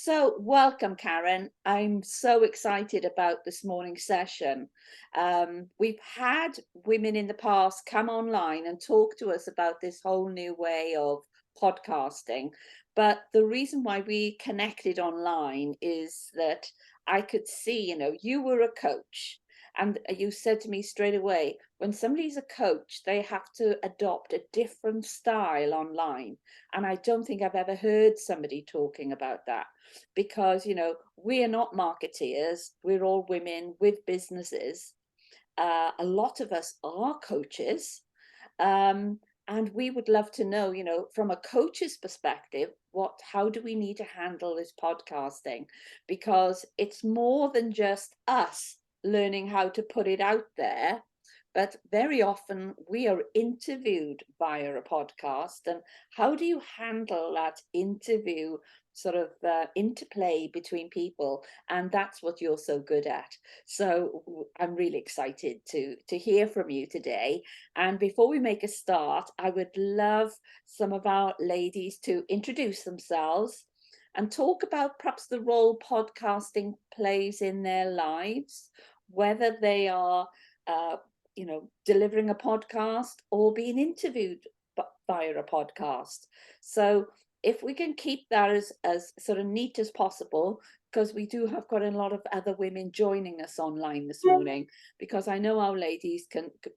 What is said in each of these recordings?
So welcome, Karen. I'm so excited about this morning's session. We've had women in the past come online and talk to us about this whole new way of podcasting. But the reason why we connected online is that I could see, you were a coach. And you said to me straight away, when somebody's a coach, they have to adopt a different style online. And I don't think I've ever heard somebody talking about that because, we are not marketeers. We're all women with businesses. A lot of us are coaches. And we would love to know, from a coach's perspective, how do we need to handle this podcasting? Because it's more than just us learning how to put it out there, but very often we are interviewed via a podcast. And how do you handle that interview sort of interplay between people? And that's what you're so good at. So I'm really excited to hear from you today. And before we make a start, I would love some of our ladies to introduce themselves and talk about perhaps the role podcasting plays in their lives, whether they are, delivering a podcast or being interviewed via a podcast. So if we can keep that as sort of neat as possible, because we do have got a lot of other women joining us online this morning, because I know our ladies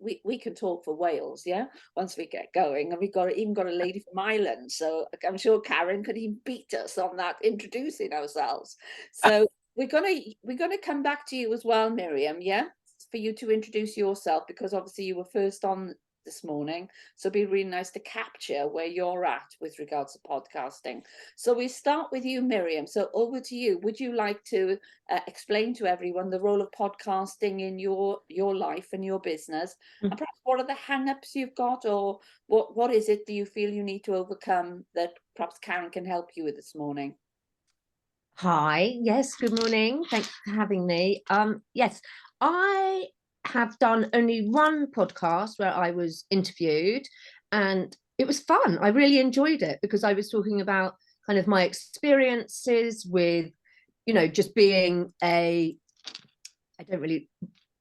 we can talk for Wales, yeah, once we get going. And we've even got a lady from Ireland, so I'm sure Karen could even beat us on that introducing ourselves. So we're gonna come back to you as well, Miriam, yeah, for you to introduce yourself, because obviously you were first on this morning, so it'd be really nice to capture where you're at with regards to podcasting. So we start with you, Miriam. So over to you. Would you like to explain to everyone the role of podcasting in your life and your business, and perhaps what are the hang-ups you've got, or what is it do you feel you need to overcome that perhaps Karen can help you with this morning? Hi, yes, good morning. Thanks for having me. Yes, I have done only one podcast where I was interviewed, and it was fun. I really enjoyed it because I was talking about kind of my experiences with, just being a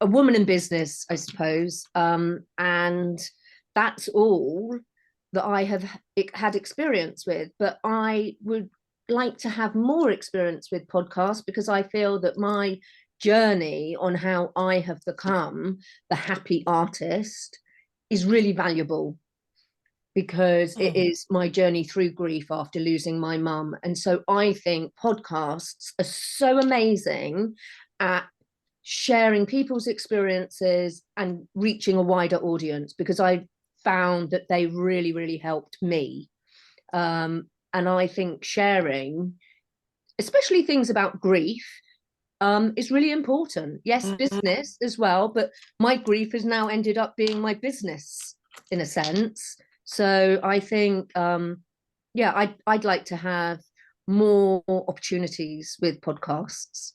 woman in business, I suppose. And that's all that I have had experience with. But I would like to have more experience with podcasts because I feel that my journey on how I have become the happy artist is really valuable, because it is my journey through grief after losing my mum. And so I think podcasts are so amazing at sharing people's experiences and reaching a wider audience, because I found that they really, really helped me. And I think sharing, especially things about grief, is really important. Yes, business as well, but my grief has now ended up being my business in a sense. So I think, I'd like to have more opportunities with podcasts.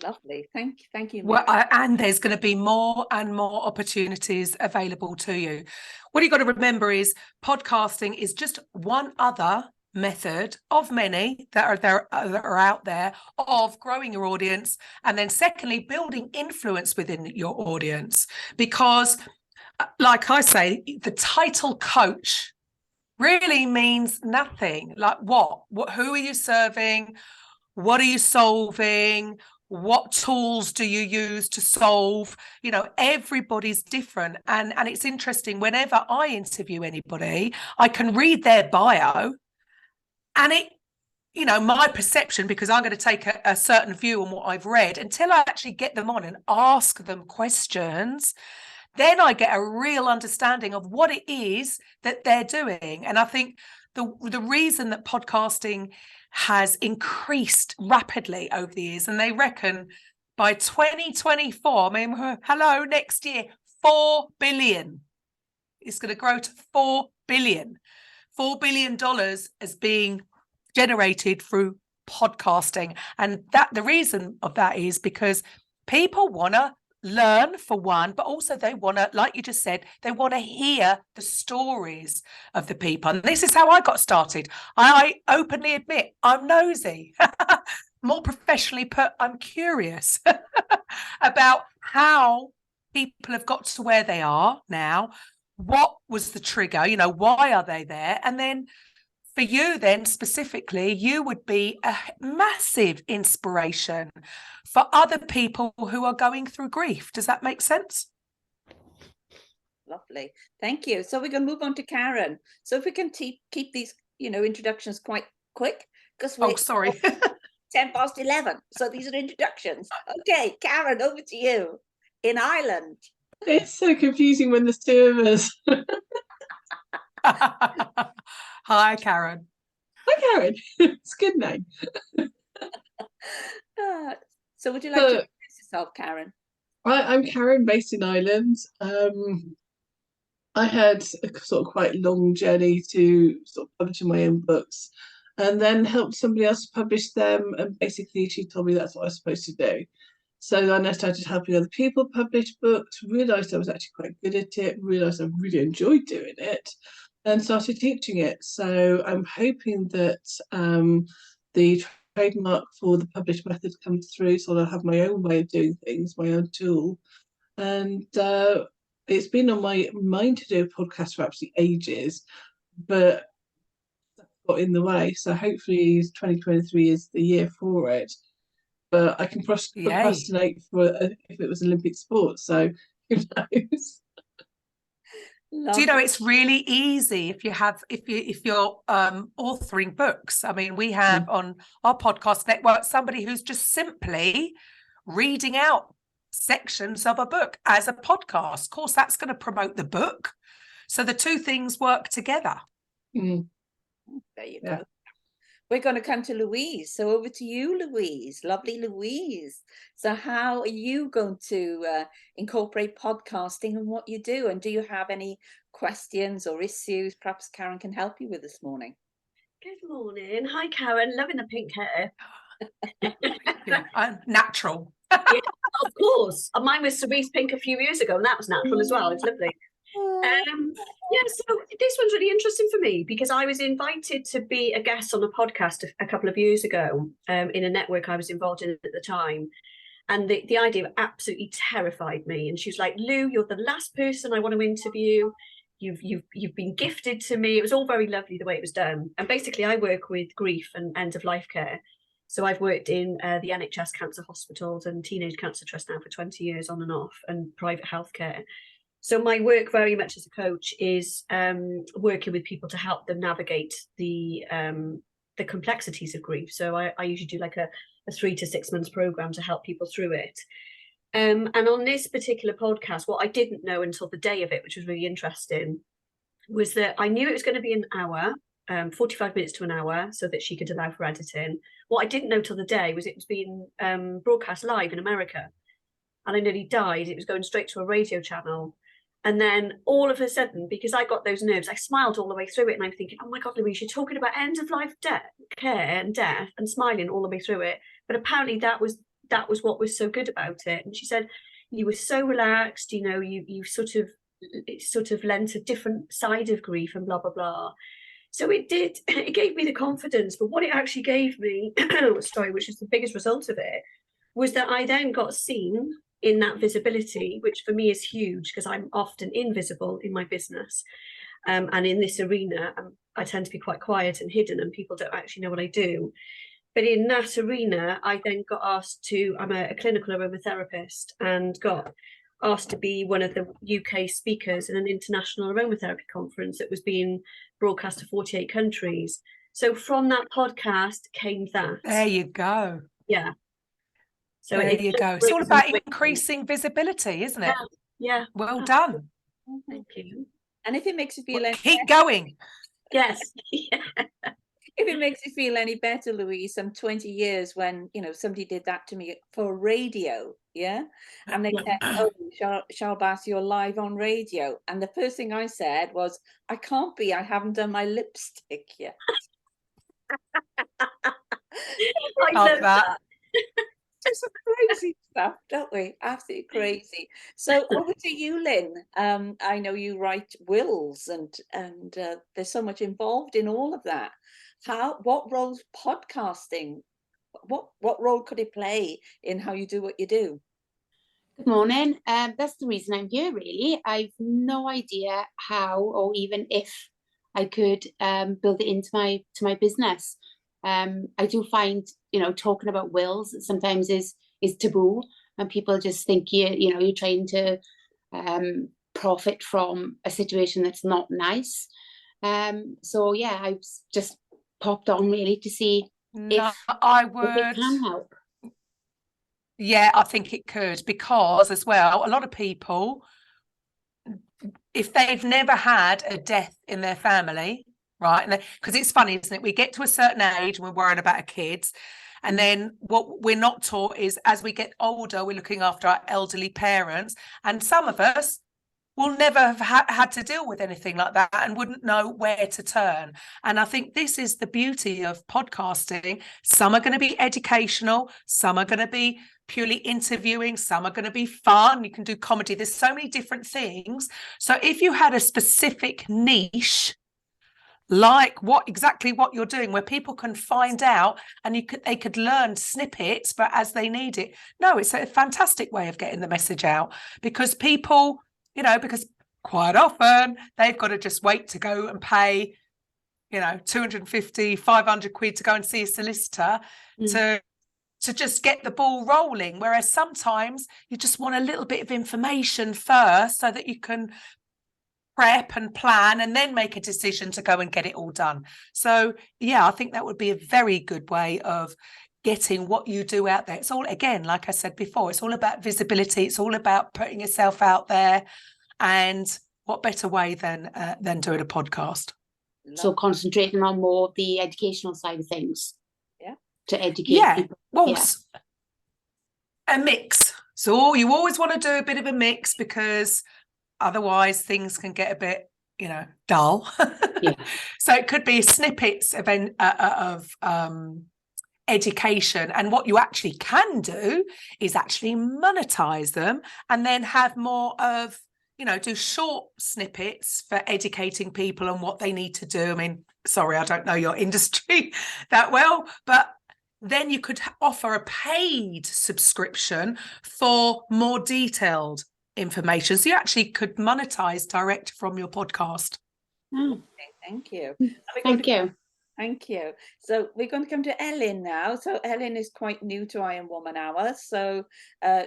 Lovely. Thank you. Well, and there's going to be more and more opportunities available to you. What you've got to remember is podcasting is just one other method of many that are out there of growing your audience, and then secondly, building influence within your audience. Because, like I say, the title coach really means nothing. Like what? Who are you serving? What are you solving? What tools do you use to solve? Everybody's different. And it's interesting, whenever I interview anybody, I can read their bio, and my perception, because I'm going to take a certain view on what I've read, until I actually get them on and ask them questions, then I get a real understanding of what it is that they're doing. And I think the reason that podcasting has increased rapidly over the years, and they reckon by 2024, hello, next year, 4 billion. It's going to grow to 4 billion. $4 billion is being generated through podcasting. And the reason of that is because people want to learn, for one, but also they want to, like you just said, they want to hear the stories of the people. And this is how I got started. I openly admit I'm nosy. more professionally put, I'm curious about how people have got to where they are now. What was the trigger? You know, why are they there? And then for you then specifically, you would be a massive inspiration for other people who are going through grief. Does that make sense? Lovely. Thank you. So we're going to move on to Karen. So if we can keep these, introductions quite quick, because we're 11:10. So these are introductions. Okay, Karen, over to you in Ireland. It's so confusing when there's two of us. Hi, Karen. Hi, Karen. It's a good name. So would you like to introduce yourself, Karen? I'm Karen, based in Ireland. I had a sort of quite long journey to sort of publishing my own books, and then helped somebody else publish them. And basically, she told me that's what I was supposed to do. So then I started helping other people publish books, realised I was actually quite good at it, realised I really enjoyed doing it, and started teaching it. So I'm hoping that the trademark for the published method comes through, so I'll have my own way of doing things, my own tool. And it's been on my mind to do a podcast for absolutely ages, but that got in the way. So hopefully 2023 is the year for it. But I can procrastinate for if it was Olympic sport. So who knows? Do you know it's really easy if you're authoring books? I mean, we have on our podcast network somebody who's just simply reading out sections of a book as a podcast. Of course, that's going to promote the book. So the two things work together. There you go. We're going to come to Louise. So over to you, Louise. Lovely Louise. So how are you going to incorporate podcasting and what you do? And do you have any questions or issues perhaps Karen can help you with this morning? Good morning. Hi, Karen. Loving the pink hair. Natural. Yeah, of course. Mine was cerise pink a few years ago, and that was natural as well. It's lovely. So this one's really interesting for me because I was invited to be a guest on a podcast a couple of years ago in a network I was involved in at the time. And the idea absolutely terrified me. And she was like, Lou, you're the last person I want to interview. You've been gifted to me. It was all very lovely the way it was done. And basically I work with grief and end of life care. So I've worked in the NHS cancer hospitals and Teenage Cancer Trust now for 20 years on and off, and private healthcare. So my work very much as a coach is working with people to help them navigate the complexities of grief. So I usually do like a 3 to 6 months program to help people through it. And on this particular podcast, what I didn't know until the day of it, which was really interesting, was that I knew it was going to be an hour, 45 minutes to an hour, so that she could allow for editing. What I didn't know till the day was it was being broadcast live in America. And I nearly died. It was going straight to a radio channel. And then all of a sudden, because I got those nerves, I smiled all the way through it. And I'm thinking, oh my God, Louise, you're talking about end of life care and death and smiling all the way through it. But apparently that was what was so good about it. And she said, you were so relaxed, you sort of lent a different side of grief and blah, blah, blah. So it gave me the confidence. But what it actually gave me, which is the biggest result of it, was that I then got seen in that visibility, which for me is huge because I'm often invisible in my business. And in this arena, I tend to be quite quiet and hidden and people don't actually know what I do. But in that arena, I then got asked I'm a clinical aromatherapist and got asked to be one of the UK speakers in an international aromatherapy conference that was being broadcast to 48 countries. So from that podcast came that. There you go. Yeah. So there you go. It's all about increasing visibility, isn't it? Yeah. Well done. Thank you. And if it makes you feel keep going. Yes. Yeah. If it makes you feel any better, Louise, some 20 years when, somebody did that to me for radio, yeah? And they said, oh, Cheryl Bass, you're live on radio. And the first thing I said was, I can't be, I haven't done my lipstick yet. I love that. Just some crazy stuff, don't we? Absolutely crazy. So over to you, Lynn. I know you write wills and there's so much involved in all of that. What role's podcasting what role could it play in how you do what you do? Good morning. That's the reason I'm here, really. I've no idea how or even if I could build it into my business. I do find, talking about wills sometimes is taboo, and people just think you're trying to profit from a situation that's not nice. So yeah, I've just popped on really to see if it can help. Yeah, I think it could, because as well, a lot of people, if they've never had a death in their family, right? Because it's funny, isn't it? We get to a certain age and we're worrying about our kids. And then what we're not taught is, as we get older, we're looking after our elderly parents. And some of us will never have had to deal with anything like that and wouldn't know where to turn. And I think this is the beauty of podcasting. Some are going to be educational, some are going to be purely interviewing, some are going to be fun. You can do comedy. There's so many different things. So if you had a specific niche, like exactly what you're doing, where people can find out and they could learn snippets, but as they need it. No, it's a fantastic way of getting the message out, because people, because quite often they've got to just wait to go and pay, 250, 500 quid to go and see a solicitor to just get the ball rolling. Whereas sometimes you just want a little bit of information first so that you can prep and plan and then make a decision to go and get it all done. So yeah, I think that would be a very good way of getting what you do out there. It's all, again, like I said before, it's all about visibility. It's all about putting yourself out there. And what better way than doing a podcast? So concentrating on more of the educational side of things. Yeah. To educate people. Well, a mix. So you always want to do a bit of a mix, because otherwise things can get a bit, dull. Yeah. So it could be snippets of education, and what you actually can do is actually monetize them and then have more of, do short snippets for educating people on what they need to do. I mean, sorry, I don't know your industry that well, but then you could offer a paid subscription for more detailed information. So you actually could monetize direct from your podcast. Oh. Okay, thank you. Thank you. So we're going to come to Ellen now. So Ellen is quite new to Iron Woman Hour. So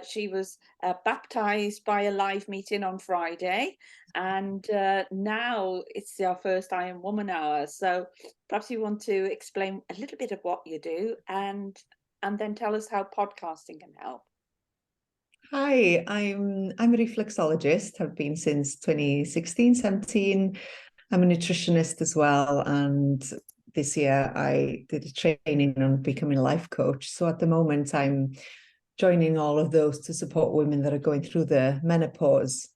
she was baptized by a live meeting on Friday, and now it's our first Iron Woman Hour. So perhaps you want to explain a little bit of what you do, and then tell us how podcasting can help. Hi, I'm a reflexologist. I've been since 2016, 17. I'm a nutritionist as well, and this year I did a training on becoming a life coach. So at the moment I'm joining all of those to support women that are going through the menopause.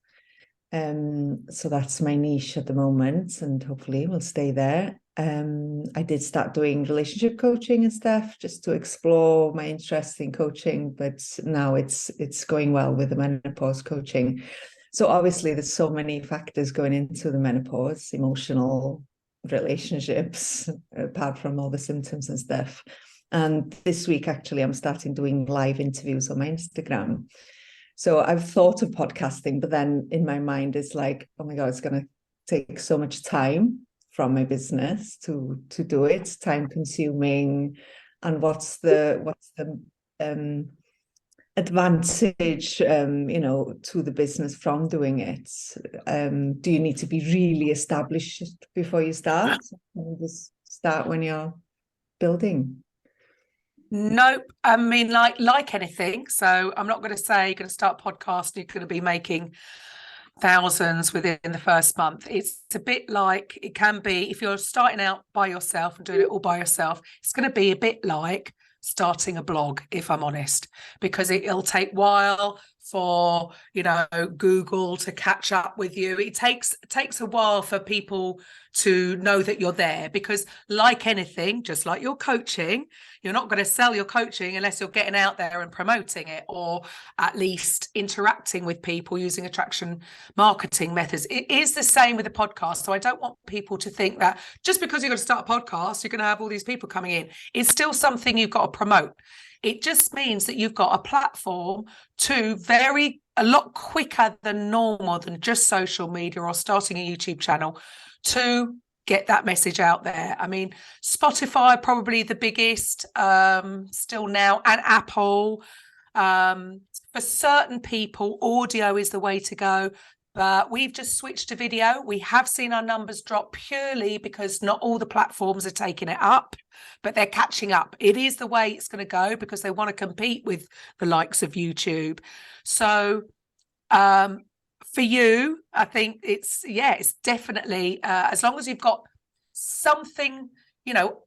So that's my niche at the moment, and hopefully we'll stay there. I did start doing relationship coaching and stuff just to explore my interest in coaching, but now it's going well with the menopause coaching. So obviously there's so many factors going into the menopause, emotional, relationships, apart from all the symptoms and stuff. And this week, actually, I'm starting doing live interviews on my Instagram. So I've thought of podcasting, but then in my mind, it's like, oh my God, it's going to take so much time from my business to do it, time consuming. And what's the advantage, to the business from doing it? Do you need to be really established before you start? Can you just start when you're building? Nope. I mean, like anything. So I'm not going to say you're going to start podcasting, you're going to be making thousands within the first month. It's a bit like it can be if you're starting out by yourself and doing it all by yourself. It's going to be a bit like starting a blog, if I'm honest, because it'll take a while for, you know, Google to catch up with you. It takes a while for people to know that you're there, because like anything, just like your coaching, you're not going to sell your coaching unless you're getting out there and promoting it, or at least interacting with people using attraction marketing methods. It is the same with the podcast. So I don't want people to think that just because you're going to start a podcast, you're going to have all these people coming in. It's still something you've got to promote. It just means that you've got a platform to a lot quicker than normal, than just social media or starting a YouTube channel, to get that message out there. I mean, Spotify, probably the biggest still now, and Apple. For certain people, audio is the way to go. But we've just switched to video. We have seen our numbers drop purely because not all the platforms are taking it up, but they're catching up. It is the way it's going to go because they want to compete with the likes of YouTube. So for you, I think it's definitely, as long as you've got something, you know,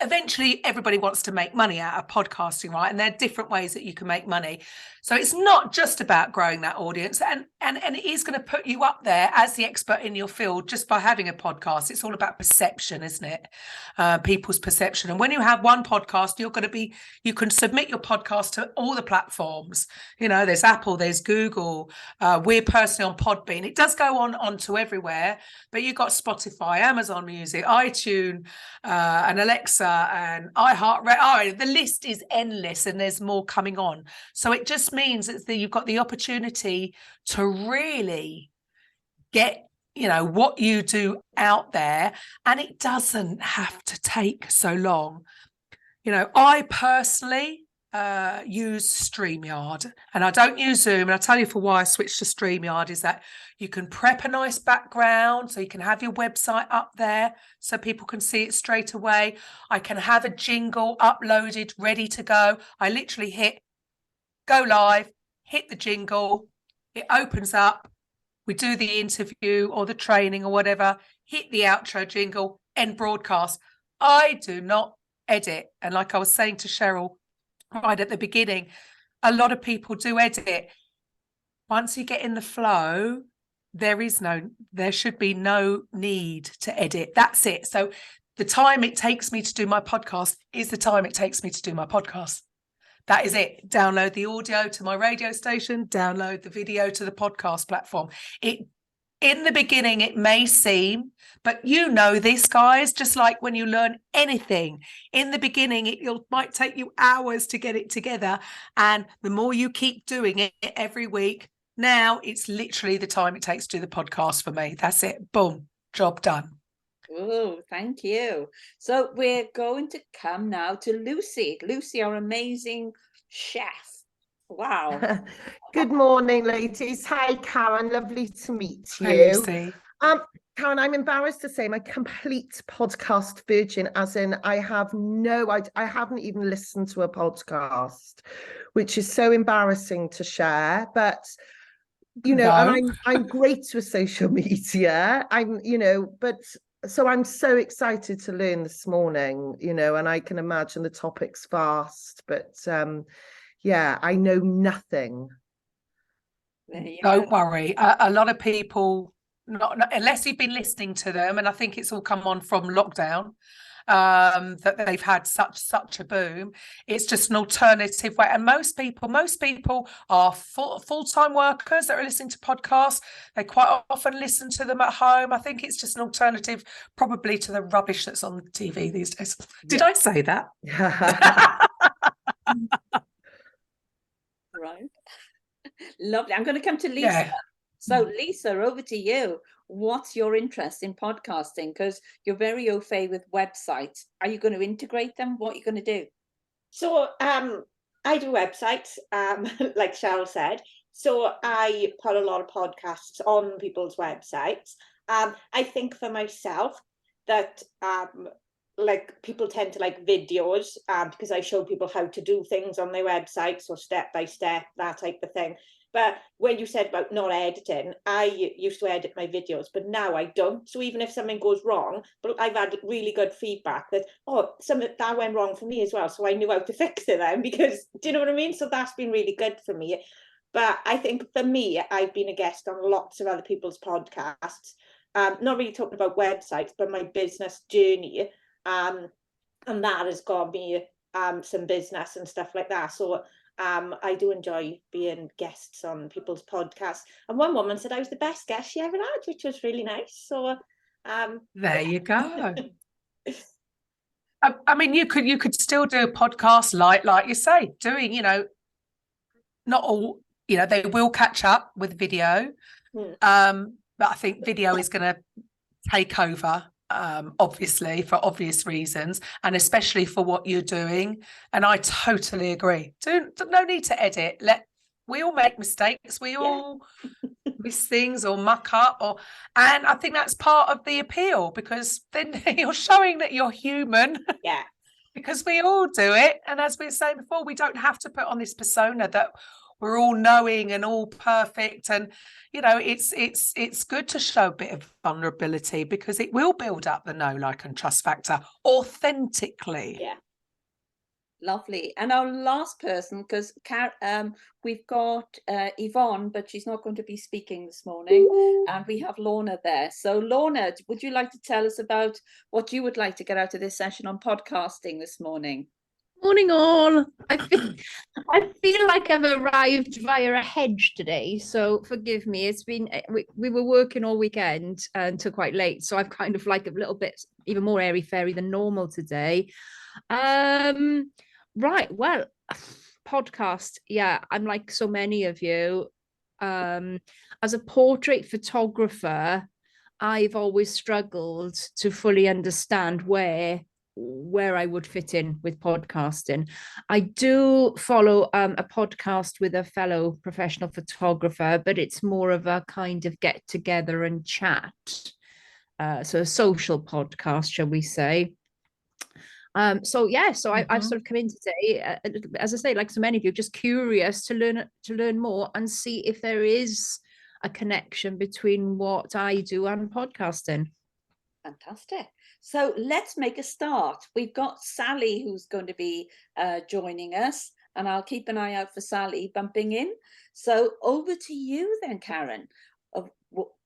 eventually everybody wants to make money out of podcasting, right? And there are different ways that you can make money. So it's not just about growing that audience, and it is going to put you up there as the expert in your field just by having a podcast. It's all about perception, isn't it? People's perception. And when you have one podcast, you can submit your podcast to all the platforms. You know, there's Apple, there's Google. We're personally on Podbean. It does go on to everywhere, but you've got Spotify, Amazon Music, iTunes, and Alexa, and iHeartRadio. Oh, the list is endless, and there's more coming on. So it just means that you've got the opportunity to really get, you know, what you do out there, and it doesn't have to take so long. You know, I personally use Streamyard, and I don't use Zoom. And I'll tell you for why I switched to Streamyard is that you can prep a nice background, so you can have your website up there so people can see it straight away. I can have a jingle uploaded, ready to go. I literally hit go live, hit the jingle, it opens up, we do the interview or the training or whatever, hit the outro jingle, end broadcast. I do not edit. And like I was saying to Cheryl right at the beginning, a lot of people do edit. Once you get in the flow, there should be no need to edit. That's it. So the time it takes me to do my podcast is the time it takes me to do my podcast. That is it. Download the audio to my radio station, download the video to the podcast platform. In the beginning, it may seem, but you know this, guys, just like when you learn anything, in the beginning, it might take you hours to get it together. And the more you keep doing it every week, now it's literally the time it takes to do the podcast for me. That's it. Boom. Job done. Oh, thank you. So we're going to come now to Lucy. Lucy, our amazing chef. Wow. Good morning, ladies. Hi, Karen. Lovely to meet you. Hi, Lucy. Karen, I'm embarrassed to say I'm a complete podcast virgin, as in I haven't even listened to a podcast, which is so embarrassing to share. But you know, No. and I'm great with social media. So I'm so excited to learn this morning, you know, and I can imagine the topic's vast, but yeah, I know nothing. Don't worry. A lot of people, not unless you've been listening to them, and I think it's all come on from lockdown, that they've had such a boom. It's just an alternative way. And most people are full-time workers that are listening to podcasts. They quite often listen to them at home. I think it's just an alternative probably to the rubbish that's on TV these days. Did I say that? Right. Lovely. I'm going to come to Lisa. Yeah. So Lisa, over to you. What's your interest in podcasting? Because you're very au fait with websites. Are you going to integrate them? What are you going to do? So I do websites, like Cheryl said. So I put a lot of podcasts on people's websites. I think for myself that like people tend to like videos because I show people how to do things on their website, so step by step, that type of thing. But when you said about not editing, I used to edit my videos, but now I don't. So even if something goes wrong, but I've had really good feedback that, something that went wrong for me as well. So I knew how to fix it then, because, do you know what I mean? So that's been really good for me. But I think for me, I've been a guest on lots of other people's podcasts, not really talking about websites, but my business journey. And that has got me some business and stuff like that. So I do enjoy being guests on people's podcasts. And one woman said I was the best guest she ever had, which was really nice. So there you go. I mean, you could still do a podcast like you say, doing, you know, not all, you know, they will catch up with video. But I think video is going to take over, obviously, for obvious reasons, and especially for what you're doing. And I totally agree. No need to edit. We all make mistakes. We all miss things or muck up, and I think that's part of the appeal, because then you're showing that you're human. Yeah. Because we all do it. And as we were saying before, we don't have to put on this persona that we're all knowing and all perfect. And, you know, it's good to show a bit of vulnerability, because it will build up the know, like, and trust factor authentically. Yeah. Lovely. And our last person, because we've got Yvonne, but she's not going to be speaking this morning, and we have Lorna there. So Lorna, would you like to tell us about what you would like to get out of this session on podcasting this morning? Morning all. I feel like I've arrived via a hedge today, so forgive me. It's been we were working all weekend until quite late, so I've kind of like a little bit even more airy fairy than normal today. Right, well, podcast, yeah, I'm like so many of you. As a portrait photographer, I've always struggled to fully understand where I would fit in with podcasting. I do follow a podcast with a fellow professional photographer, but it's more of a kind of get together and chat. So a social podcast, shall we say. I've sort of come in today, as I say, like so many of you, just curious to learn more and see if there is a connection between what I do and podcasting. Fantastic. So let's make a start. We've got Sally who's going to be joining us, and I'll keep an eye out for Sally bumping in. So over to you then, Karen.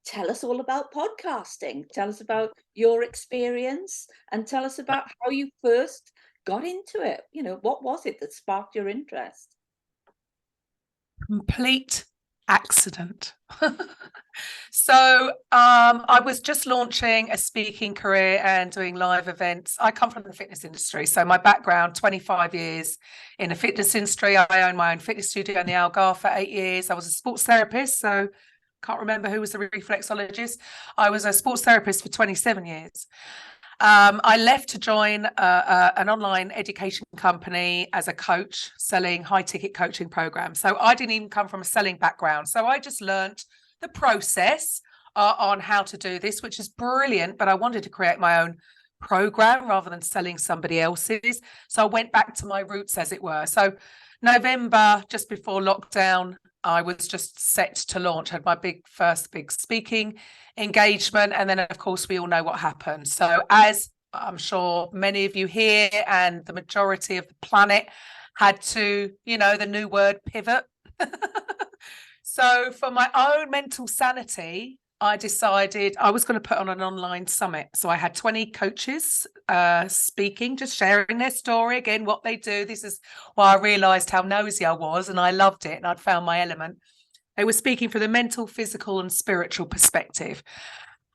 Tell us all about podcasting. Tell us about your experience, and tell us about how you first got into it. You know, what was it that sparked your interest? Complete accident. So I was just launching a speaking career and doing live events. I come from the fitness industry, so my background, 25 years in the fitness industry. I own my own fitness studio in the Algarve for 8 years. I was a sports therapist, so can't remember who was the reflexologist. I was a sports therapist for 27 years. I left to join an online education company as a coach, selling high-ticket coaching programs. So I didn't even come from a selling background. So I just learnt the process on how to do this, which is brilliant. But I wanted to create my own program rather than selling somebody else's. So I went back to my roots, as it were. So November, just before lockdown, I was just set to launch, had my first big speaking engagement. And then, of course, we all know what happened. So as I'm sure many of you here and the majority of the planet had to, you know, the new word, pivot. So for my own mental sanity, I decided I was going to put on an online summit. So I had 20 coaches speaking, just sharing their story, again, what they do. This is why I realised how nosy I was, and I loved it, and I'd found my element. They were speaking from the mental, physical and spiritual perspective.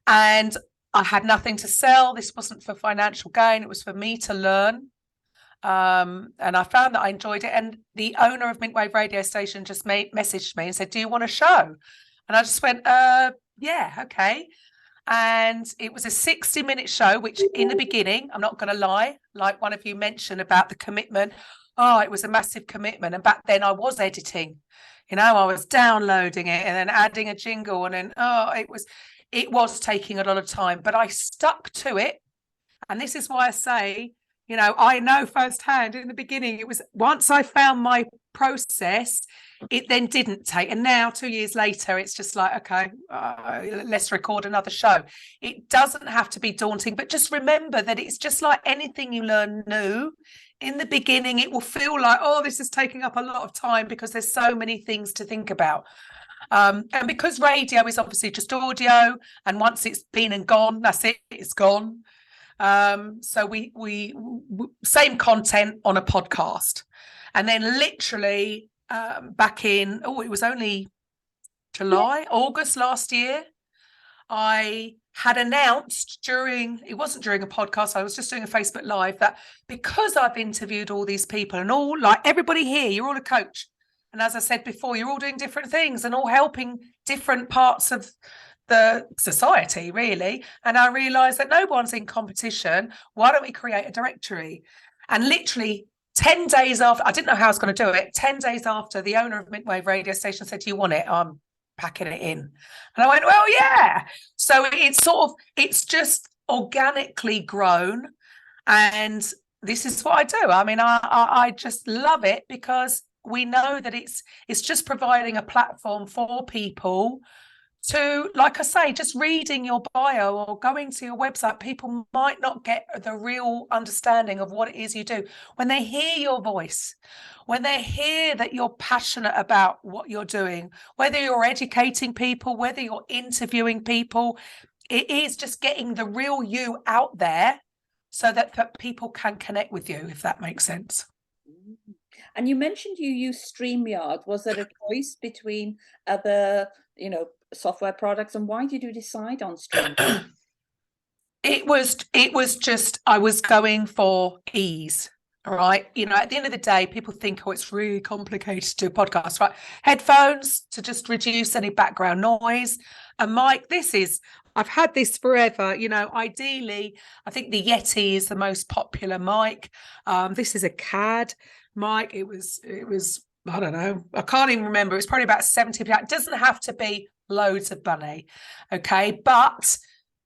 And I had nothing to sell. This wasn't for financial gain. It was for me to learn. And I found that I enjoyed it. And the owner of Mintwave radio station just messaged me and said, do you want a show? And I just went, yeah, okay. And it was a 60-minute show, which in the beginning, I'm not going to lie, like one of you mentioned about the commitment. Oh, it was a massive commitment. And back then I was editing, you know, I was downloading it and then adding a jingle. And then, it was taking a lot of time, but I stuck to it. And this is why I say You know, I know firsthand in the beginning, it was once I found my process, it then didn't take. And now 2 years later, it's just like, okay, let's record another show. It doesn't have to be daunting, but just remember that it's just like anything you learn new. In the beginning, it will feel like, oh, this is taking up a lot of time because there's so many things to think about. And because radio is obviously just audio, and once it's been and gone, that's it, it's gone. So we same content on a podcast, and then literally back in, it was only August last year, I had announced it wasn't during a podcast, I was just doing a Facebook Live, that because I've interviewed all these people and all, like everybody here, you're all a coach. And as I said before, you're all doing different things and all helping different parts of the society, really. And I realised that no one's in competition. Why don't we create a directory? And literally 10 days after, I didn't know how I was going to do it, 10 days after, the owner of Midwave radio station said, do you want it? I'm packing it in. And I went, well, yeah. So it's just organically grown. And this is what I do. I mean, I just love it, because we know that it's just providing a platform for people to, like I say, just reading your bio or going to your website. People might not get the real understanding of what it is you do. When they hear your voice, when they hear that you're passionate about what you're doing, whether you're educating people, whether you're interviewing people, it is just getting the real you out there so that people can connect with you, if that makes sense. And you mentioned you use Streamyard. Was there a choice between other, software products, and why did you decide on Streamyard? It was just, I was going for ease. All right. At the end of the day, people think, it's really complicated to do a podcast, right? Headphones to just reduce any background noise. And mic, I've had this forever. Ideally, I think the Yeti is the most popular mic. This is a CAD mic. It was, I don't know, I can't even remember. It's probably about 70. It doesn't have to be loads of money. Okay. But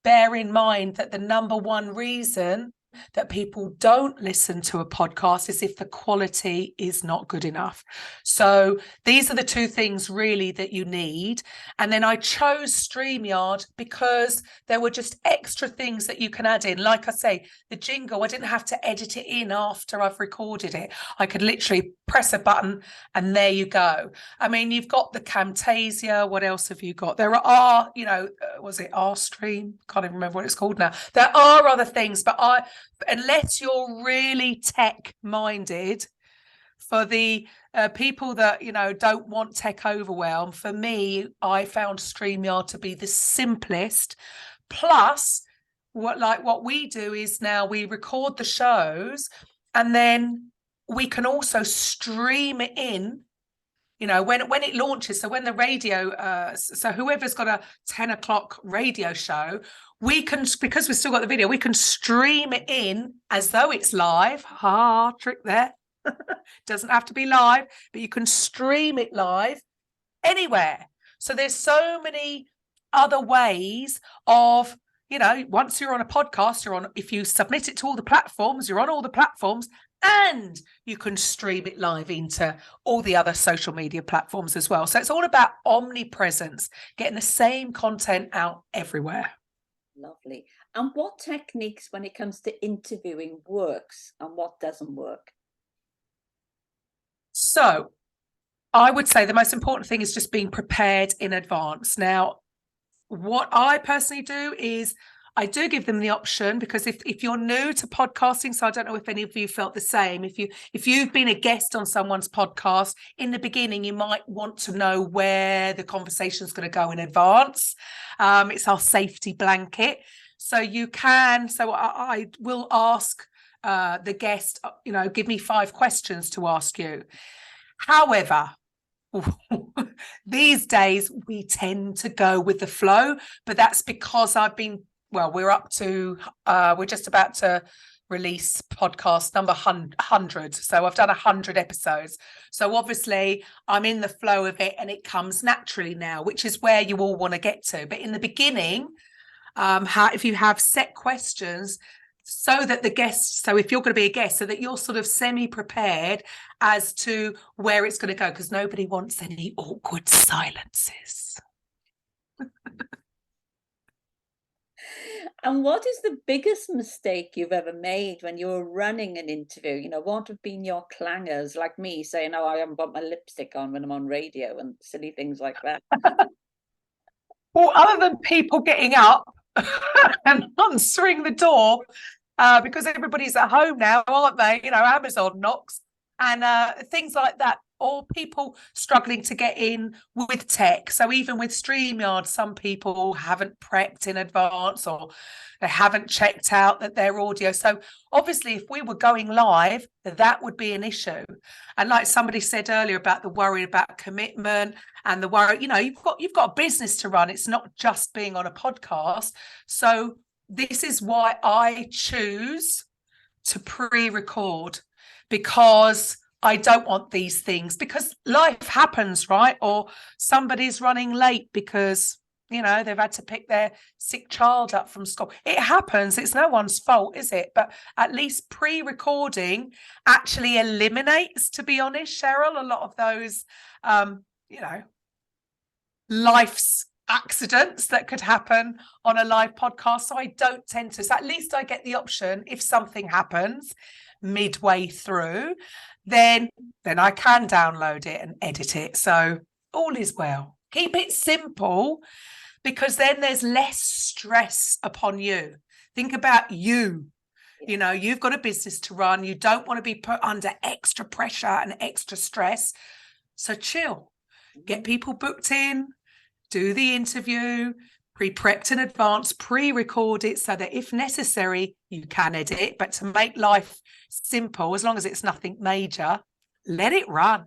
bear in mind that the number one reason that people don't listen to a podcast is if the quality is not good enough. So these are the two things really that you need. And then I chose StreamYard because there were just extra things that you can add in. Like I say, the jingle, I didn't have to edit it in after I've recorded it. I could literally press a button and there you go. I mean, you've got the Camtasia. What else have you got? There are, was it R-Stream? Can't even remember what it's called now. There are other things, but unless you're really tech minded, for the people that don't want tech overwhelm, for me, I found StreamYard to be the simplest. Plus, what we do is now we record the shows, and then we can also stream it in. When it launches, so when the radio, so whoever's got a 10 o'clock radio show, we can, because we've still got the video, we can stream it in as though it's live. Trick there. Doesn't have to be live, but you can stream it live anywhere. So there's so many other ways of, once you're on a podcast, if you submit it to all the platforms, you're on all the platforms, and you can stream it live into all the other social media platforms as well. So it's all about omnipresence, getting the same content out everywhere. Lovely. And what techniques, when it comes to interviewing, works and what doesn't work? So I would say the most important thing is just being prepared in advance. Now, what I personally do is I do give them the option, because if you're new to podcasting, so I don't know if any of you felt the same. If you've been a guest on someone's podcast, in the beginning, you might want to know where the conversation is going to go in advance. It's our safety blanket. So you can, I will ask the guest, give me 5 questions to ask you. However, these days we tend to go with the flow, but that's because we're just about to release podcast number 100. So I've done 100 episodes. So obviously I'm in the flow of it and it comes naturally now, which is where you all want to get to. But in the beginning, if you have set questions, so that the guests, so if you're going to be a guest, so that you're sort of semi-prepared as to where it's going to go, because nobody wants any awkward silences. And what is the biggest mistake you've ever made when you were running an interview? You know, what have been your clangers, like me saying, oh, I haven't got my lipstick on when I'm on radio, and silly things like that? Well, other than people getting up and answering the door, because everybody's at home now, aren't they? You know, Amazon knocks and things like that, or people struggling to get in with tech. So even with Streamyard, some people haven't prepped in advance, or they haven't checked out that their audio. So obviously, if we were going live, that would be an issue. And like somebody said earlier about the worry about commitment and the worry, you know, you've got a business to run. It's not just being on a podcast. So this is why I choose to pre-record, because I don't want these things, because life happens, right? Or somebody's running late because, you know, they've had to pick their sick child up from school. It happens. It's no one's fault, is it? But at least pre-recording actually eliminates, to be honest, Cheryl, a lot of those, you know, life's accidents that could happen on a live podcast. So I don't tend to. So at least I get the option, if something happens midway through, then I can download it and edit it. So all is well. Keep it simple, because then there's less stress upon you. Think about you. You know, you've got a business to run. You don't want to be put under extra pressure and extra stress. So chill. Get people booked in, do the interview, pre-prepped in advance, pre-record it so that if necessary, you can edit. But to make life simple, as long as it's nothing major, let it run.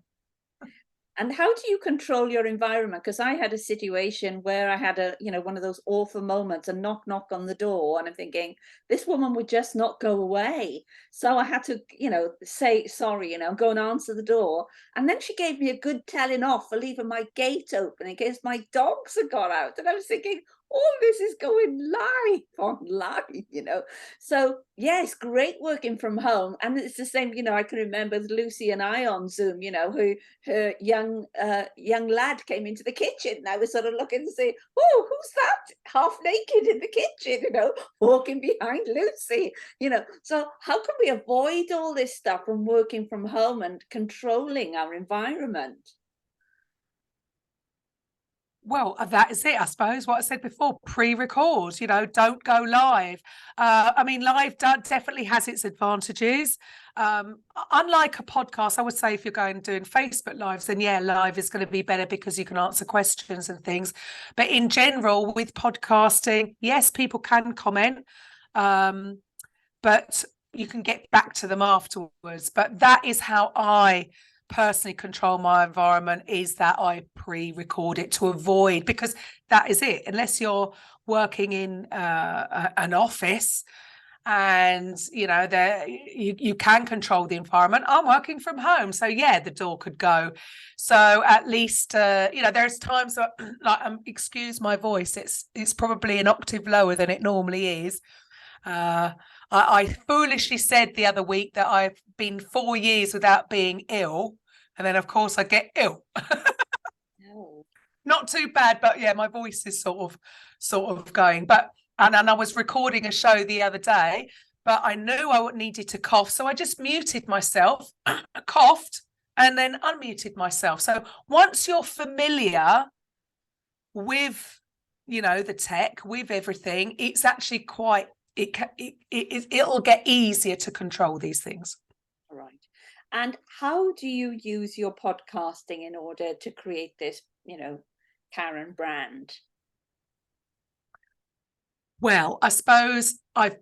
And how do you control your environment? Because I had a situation where I had one of those awful moments, a knock on the door, and I'm thinking, this woman would just not go away. So I had to, say sorry, go and answer the door. And then she gave me a good telling off for leaving my gate open in case my dogs had got out. And I was thinking, all this is going live online, So yes, great working from home. And it's the same, I can remember Lucy and I on Zoom, who her young lad came into the kitchen, and I was sort of looking to say, oh, who's that half naked in the kitchen, walking behind Lucy, So how can we avoid all this stuff from working from home and controlling our environment? Well, that is it, I suppose. What I said before, pre-record, don't go live. I mean, live definitely has its advantages. Unlike a podcast, I would say if you're going doing Facebook lives, then yeah, live is going to be better because you can answer questions and things. But in general, with podcasting, yes, people can comment, but you can get back to them afterwards. But that is how I personally control my environment, is that I pre-record it to avoid, because that is it. Unless you're working in an office and you can control the environment. I'm working from home, so yeah, the door could go. So at least there's times that, like, excuse my voice, it's probably an octave lower than it normally is. I foolishly said the other week that I've been 4 years without being ill, and then of course I get ill. No. Not too bad, but yeah, my voice is sort of going. And I was recording a show the other day, but I knew I needed to cough, so I just muted myself, coughed, and then unmuted myself. So once you're familiar with, the tech, with everything, it's actually quite. It'll get easier to control these things. Right. And how do you use your podcasting in order to create this, Karen brand? Well, I suppose I've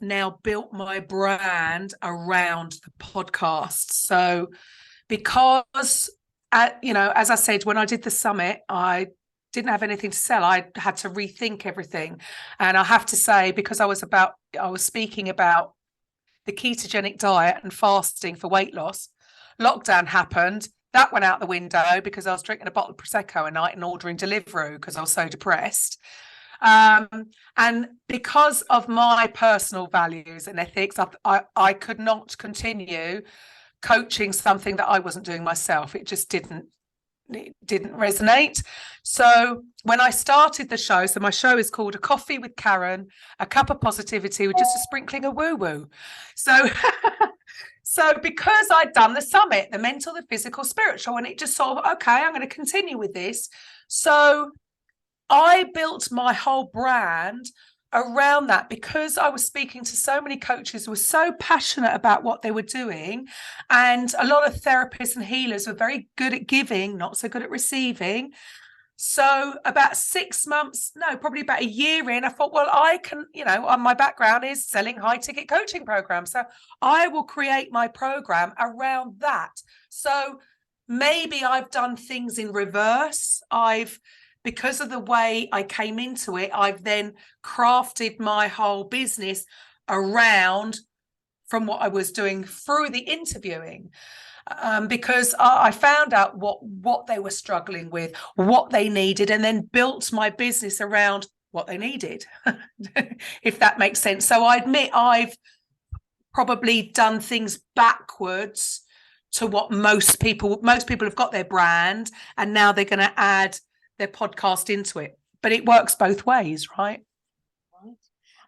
now built my brand around the podcast. So because, as I said, when I did the summit, I didn't have anything to sell. I had to rethink everything. And I have to say, because I was speaking about the ketogenic diet and fasting for weight loss, lockdown happened. That went out the window because I was drinking a bottle of Prosecco a night and ordering Deliveroo because I was so depressed. And because of my personal values and ethics, I could not continue coaching something that I wasn't doing myself. It just didn't resonate. So when I started the show, so my show is called A Coffee with Karen, a cup of positivity with just a sprinkling of woo-woo. So so because I'd done the summit, the mental, the physical, spiritual, and it just sort of, okay, I'm going to continue with this. So I built my whole brand around that, because I was speaking to so many coaches who were so passionate about what they were doing, and a lot of therapists and healers were very good at giving, not so good at receiving. So about 6 months, no, probably about a year in, I thought, well, I can, my background is selling high ticket coaching programs, so I will create my program around that. So maybe I've done things in reverse. Because of the way I came into it, I've then crafted my whole business around from what I was doing through the interviewing, because I found out what they were struggling with, what they needed, and then built my business around what they needed, if that makes sense. So I admit I've probably done things backwards to what most people have got their brand, and now they're going to add their podcast into it. But it works both ways, right? Right.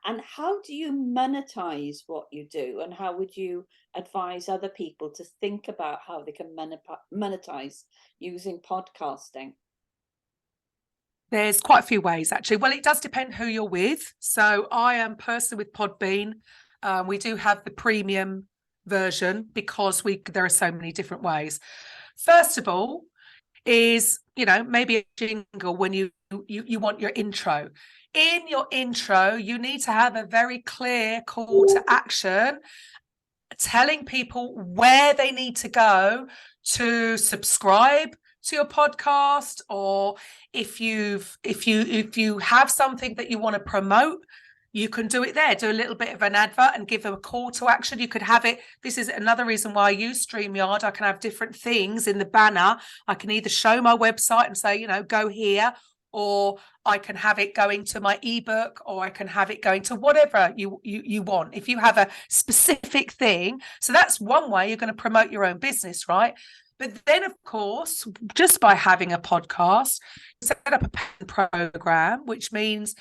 And how do you monetize what you do, and how would you advise other people to think about how they can monetize using podcasting? There's quite a few ways, actually. Well, it does depend who you're with. So I am personally with Podbean. We do have the premium version because there are so many different ways. First of all, is maybe a jingle when you want your intro. In your intro, you need to have a very clear call to action, telling people where they need to go to subscribe to your podcast, or if you have something that you want to promote, you can do it there. Do a little bit of an advert and give them a call to action. You could have it. This is another reason why I use Streamyard. I can have different things in the banner. I can either show my website and say, go here, or I can have it going to my ebook, or I can have it going to whatever you want. If you have a specific thing, so that's one way you're going to promote your own business, right? But then, of course, just by having a podcast, you set up a paid program, which means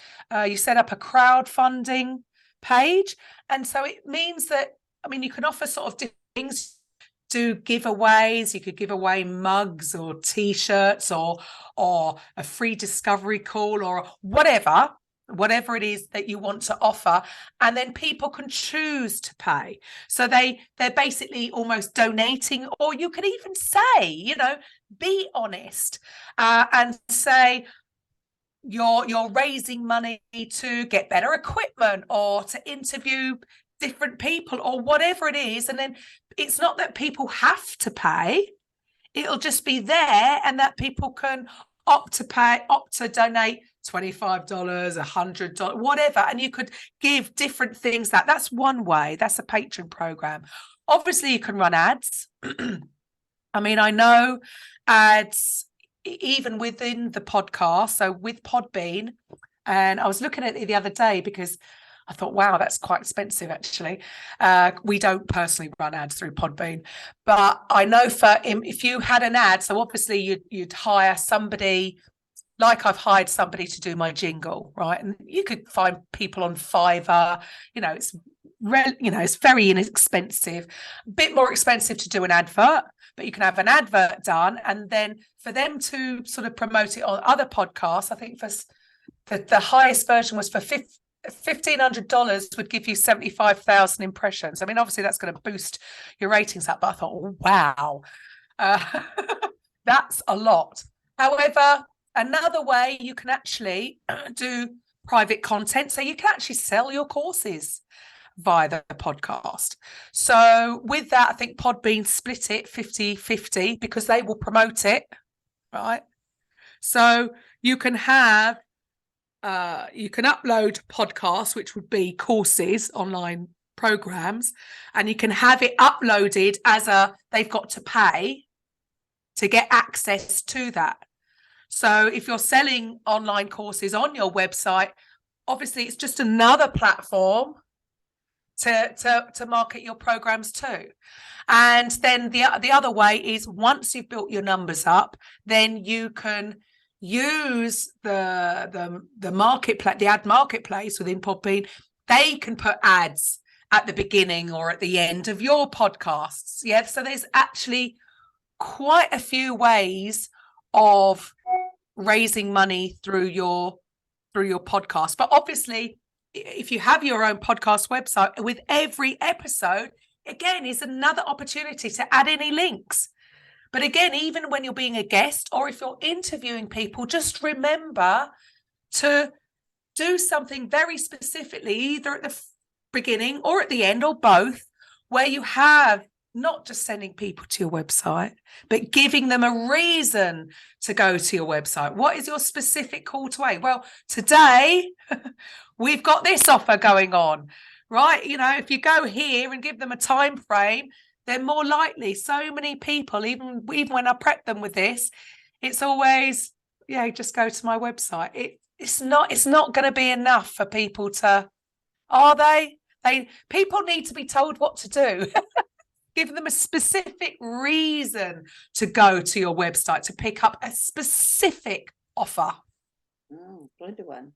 you set up a crowdfunding page. And so it means that, you can offer sort of different things, do giveaways. You could give away mugs or T-shirts or a free discovery call or whatever it is that you want to offer, and then people can choose to pay. So they're basically almost donating, or you could even say, be honest and say you're raising money to get better equipment or to interview different people or whatever it is. And then it's not that people have to pay, it'll just be there, and that people can opt to donate $25, $100, whatever, and you could give different things. That's one way. That's a patron program. Obviously, you can run ads. I know ads even within the podcast. So with Podbean, and I was looking at it the other day because I thought, wow, that's quite expensive, actually. We don't personally run ads through Podbean, but I know if you had an ad, so obviously you'd hire somebody. Like I've hired somebody to do my jingle, right? And you could find people on Fiverr. It's very inexpensive. A bit more expensive to do an advert, but you can have an advert done, and then for them to sort of promote it on other podcasts. I think for the highest version was for $1,500 would give you 75,000 impressions. Obviously that's going to boost your ratings up, but I thought, oh, wow, that's a lot. However, another way you can actually do private content, so you can actually sell your courses via the podcast. So with that, I think Podbean split it 50-50 because they will promote it, right? So you can have, you can upload podcasts, which would be courses, online programs, and you can have it uploaded as they've got to pay to get access to that. So if you're selling online courses on your website, obviously it's just another platform to market your programs to. And then the other way is, once you've built your numbers up, then you can use the marketplace, the ad marketplace within Podbean. They can put ads at the beginning or at the end of your podcasts. Yeah, so there's actually quite a few ways of raising money through your podcast. But obviously, if you have your own podcast website, with every episode, again, is another opportunity to add any links. But again, even when you're being a guest or if you're interviewing people, just remember to do something very specifically, either at the beginning or at the end or both, where you have not just sending people to your website, but giving them a reason to go to your website. What is your specific call to action? Well, today we've got this offer going on, right? You know, if you go here and give them a time frame, they're more likely. So many people, even when I prep them with this, it's always, yeah, just go to my website. It's not going to be enough for people to, are they? People need to be told what to do. Give them a specific reason to go to your website, to pick up a specific offer. Oh, good one.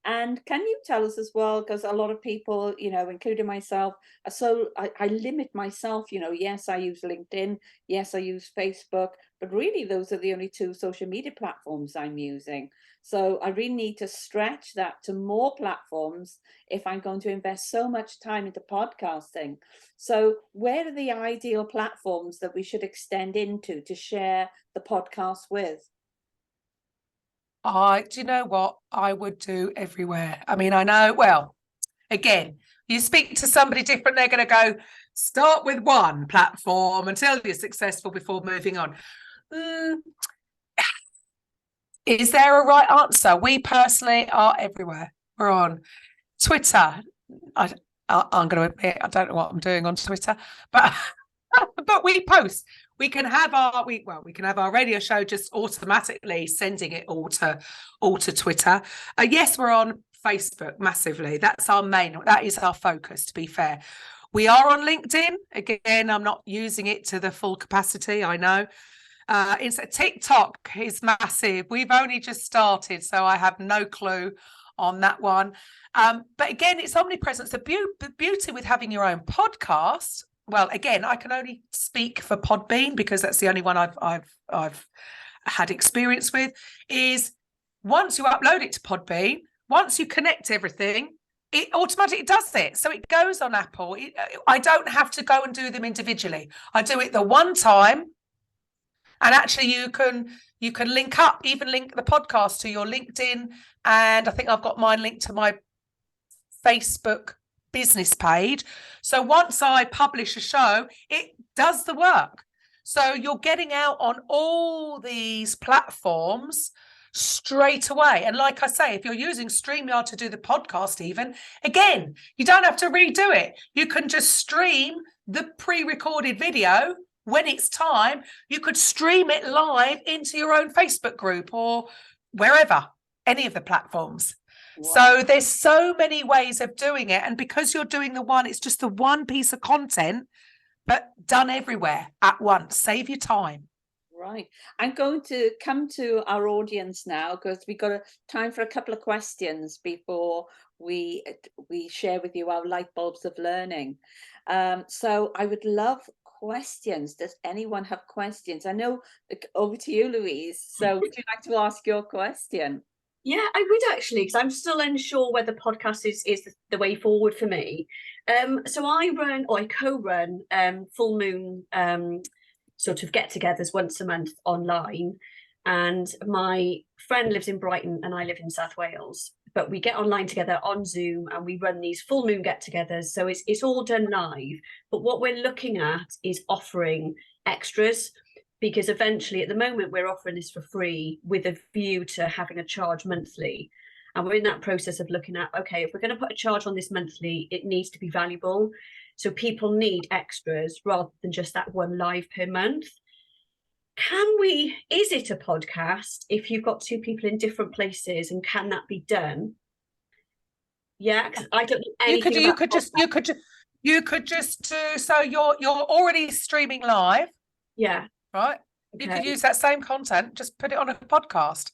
And can you tell us as well, because a lot of people, you know, including myself, so I limit myself, you know, yes, I use LinkedIn, yes, I use Facebook, but really those are the only two social media platforms I'm using. So I really need to stretch that to more platforms if I'm going to invest so much time into podcasting. So where are the ideal platforms that we should extend into to share the podcast with? Do you know what I would do everywhere? I mean, I know, well, again, you speak to somebody different, they're going to go, start with one platform until you're successful before moving on. Is there a right answer? We personally are everywhere. We're on Twitter. I'm going to admit, I don't know what I'm doing on Twitter, but but we post. We can have our radio show just automatically sending it all to Twitter. Yes, we're on Facebook massively. That's our that is our focus, to be fair. We are on LinkedIn. Again, I'm not using it to the full capacity, I know. TikTok is massive. We've only just started, so I have no clue on that one. But again, it's omnipresent. The beauty with having your own podcast, well, again, I can only speak for Podbean because that's the only one I've had experience with, is once you upload it to Podbean, once you connect everything, it automatically does it. So it goes on Apple. I don't have to go and do them individually. I do it the one time. And actually you can link up, even link the podcast to your LinkedIn. And I think I've got mine linked to my Facebook business page. So once I publish a show, it does the work. So you're getting out on all these platforms straight away. And like I say, if you're using Streamyard to do the podcast, even, again, you don't have to redo it. You can just stream the pre-recorded video. When it's time, you could stream it live into your own Facebook group or wherever, any of the platforms. Wow. So there's so many ways of doing it. And because you're doing the one, it's just the one piece of content, but done everywhere at once. Save your time. Right. I'm going to come to our audience now because we've got time for a couple of questions before we share with you our light bulbs of learning. So I would love questions. Does anyone have questions? I know, over to you, Louise. So would you like to ask your question? Yeah, I would actually, because I'm still unsure whether podcast is the way forward for me. So I co-run full moon sort of get-togethers once a month online. And my friend lives in Brighton and I live in South Wales. But we get online together on Zoom and we run these full moon get-togethers. So it's all done live. But what we're looking at is offering extras, because eventually at the moment we're offering this for free with a view to having a charge monthly. And we're in that process of looking at, okay, if we're going to put a charge on this monthly, it needs to be valuable. So people need extras rather than just that one live per month. is it a podcast if you've got two people in different places, and can that be done? Yeah, because I don't know anything you could just do, so you're already streaming live, yeah, right? You could okay. use that same content, just put it on a podcast.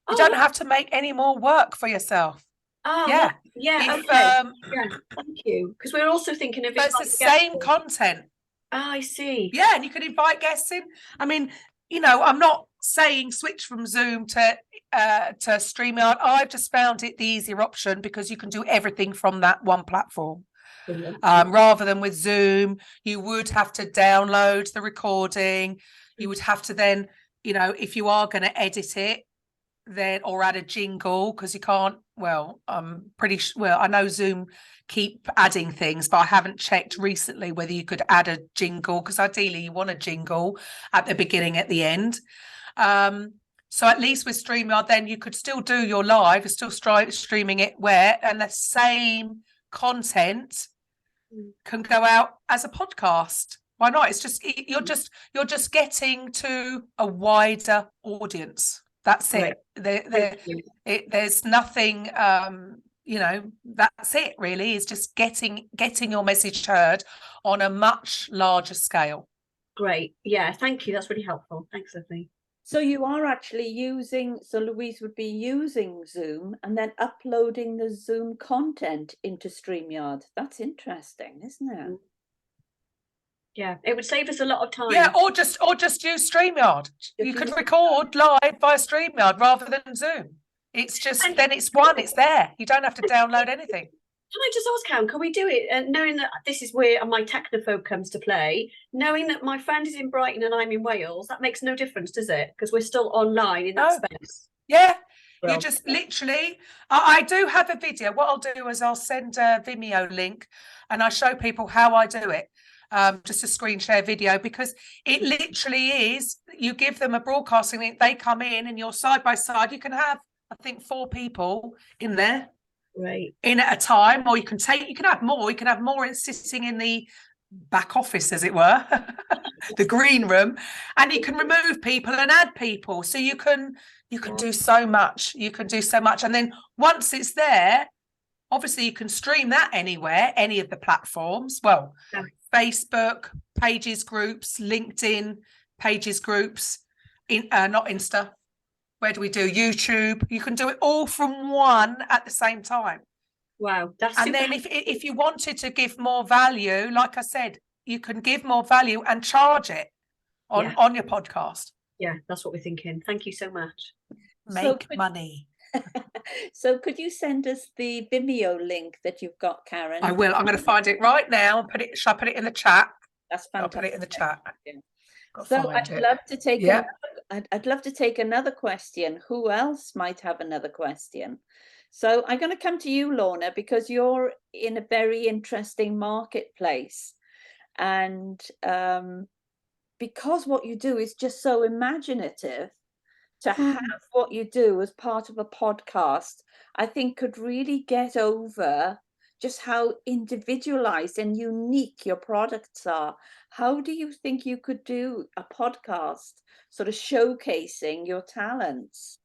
You Oh, don't have to make any more work for yourself. Oh, Yeah. yeah, If, okay. Yeah, thank you. Because we're also thinking of so it's the same content. Oh, I see. Yeah, and you could invite guests in. I mean, you know, I'm not saying switch from Zoom to StreamYard. I've just found it the easier option because you can do everything from that one platform. Brilliant. Rather than with Zoom, you would have to download the recording. You would have to then, you know, if you are going to edit it, then or add a jingle, because you can't. Well, I'm pretty sure. Well, I know Zoom keep adding things, but I haven't checked recently whether you could add a jingle, because ideally you want a jingle at the beginning, at the end. So at least with StreamYard, then you could still do your live, you're still streaming it and the same content can go out as a podcast. Why not? It's just you're just getting to a wider audience. That's it. Right. There's nothing. You know, that's it. Really, is just getting your message heard on a much larger scale. Great. Yeah. Thank you. That's really helpful. Thanks, Sophie. So you are actually so Louise would be using Zoom and then uploading the Zoom content into StreamYard. That's interesting, isn't it? Yeah, it would save us a lot of time. Yeah, or just use StreamYard. You could record live via StreamYard rather than Zoom. It's just, then it's there. You don't have to download anything. Can I just ask, Karen, can we do it? Knowing that this is where my technophobe comes to play, knowing that my friend is in Brighton and I'm in Wales, that makes no difference, does it? Because we're still online in that space. Yeah, well, you just literally, I do have a video. What I'll do is I'll send a Vimeo link and I show people how I do it. Just a screen share video, because it literally is, you give them a broadcasting link, they come in and you're side by side. You can have, I think, 4 people in there. Right. In at a time, or you can have more sitting in the back office, as it were, the green room, and you can remove people and add people. So you can do so much. You can do so much. And then once it's there, obviously you can stream that anywhere, any of the platforms. Well, Facebook, pages, groups, LinkedIn, pages, groups, not Insta. Where do we do YouTube? You can do it all from one at the same time. Wow, that's and then if you wanted to give more value, like I said, you can give more value and charge it on your podcast. Yeah, that's what we're thinking. Thank you so much. Make money. So could you send us the Vimeo link that you've got, Karen? I will. I'm going to find it right now. Shall I put it in the chat? That's fantastic. I'll put it in the chat. So I'd love to take I'd love to take another question. Who else might have another question? So I'm going to come to you, Lorna, because you're in a very interesting marketplace, and because what you do is just so imaginative, to have what you do as part of a podcast, I think could really get over just how individualized and unique your products are. How do you think you could do a podcast sort of showcasing your talents?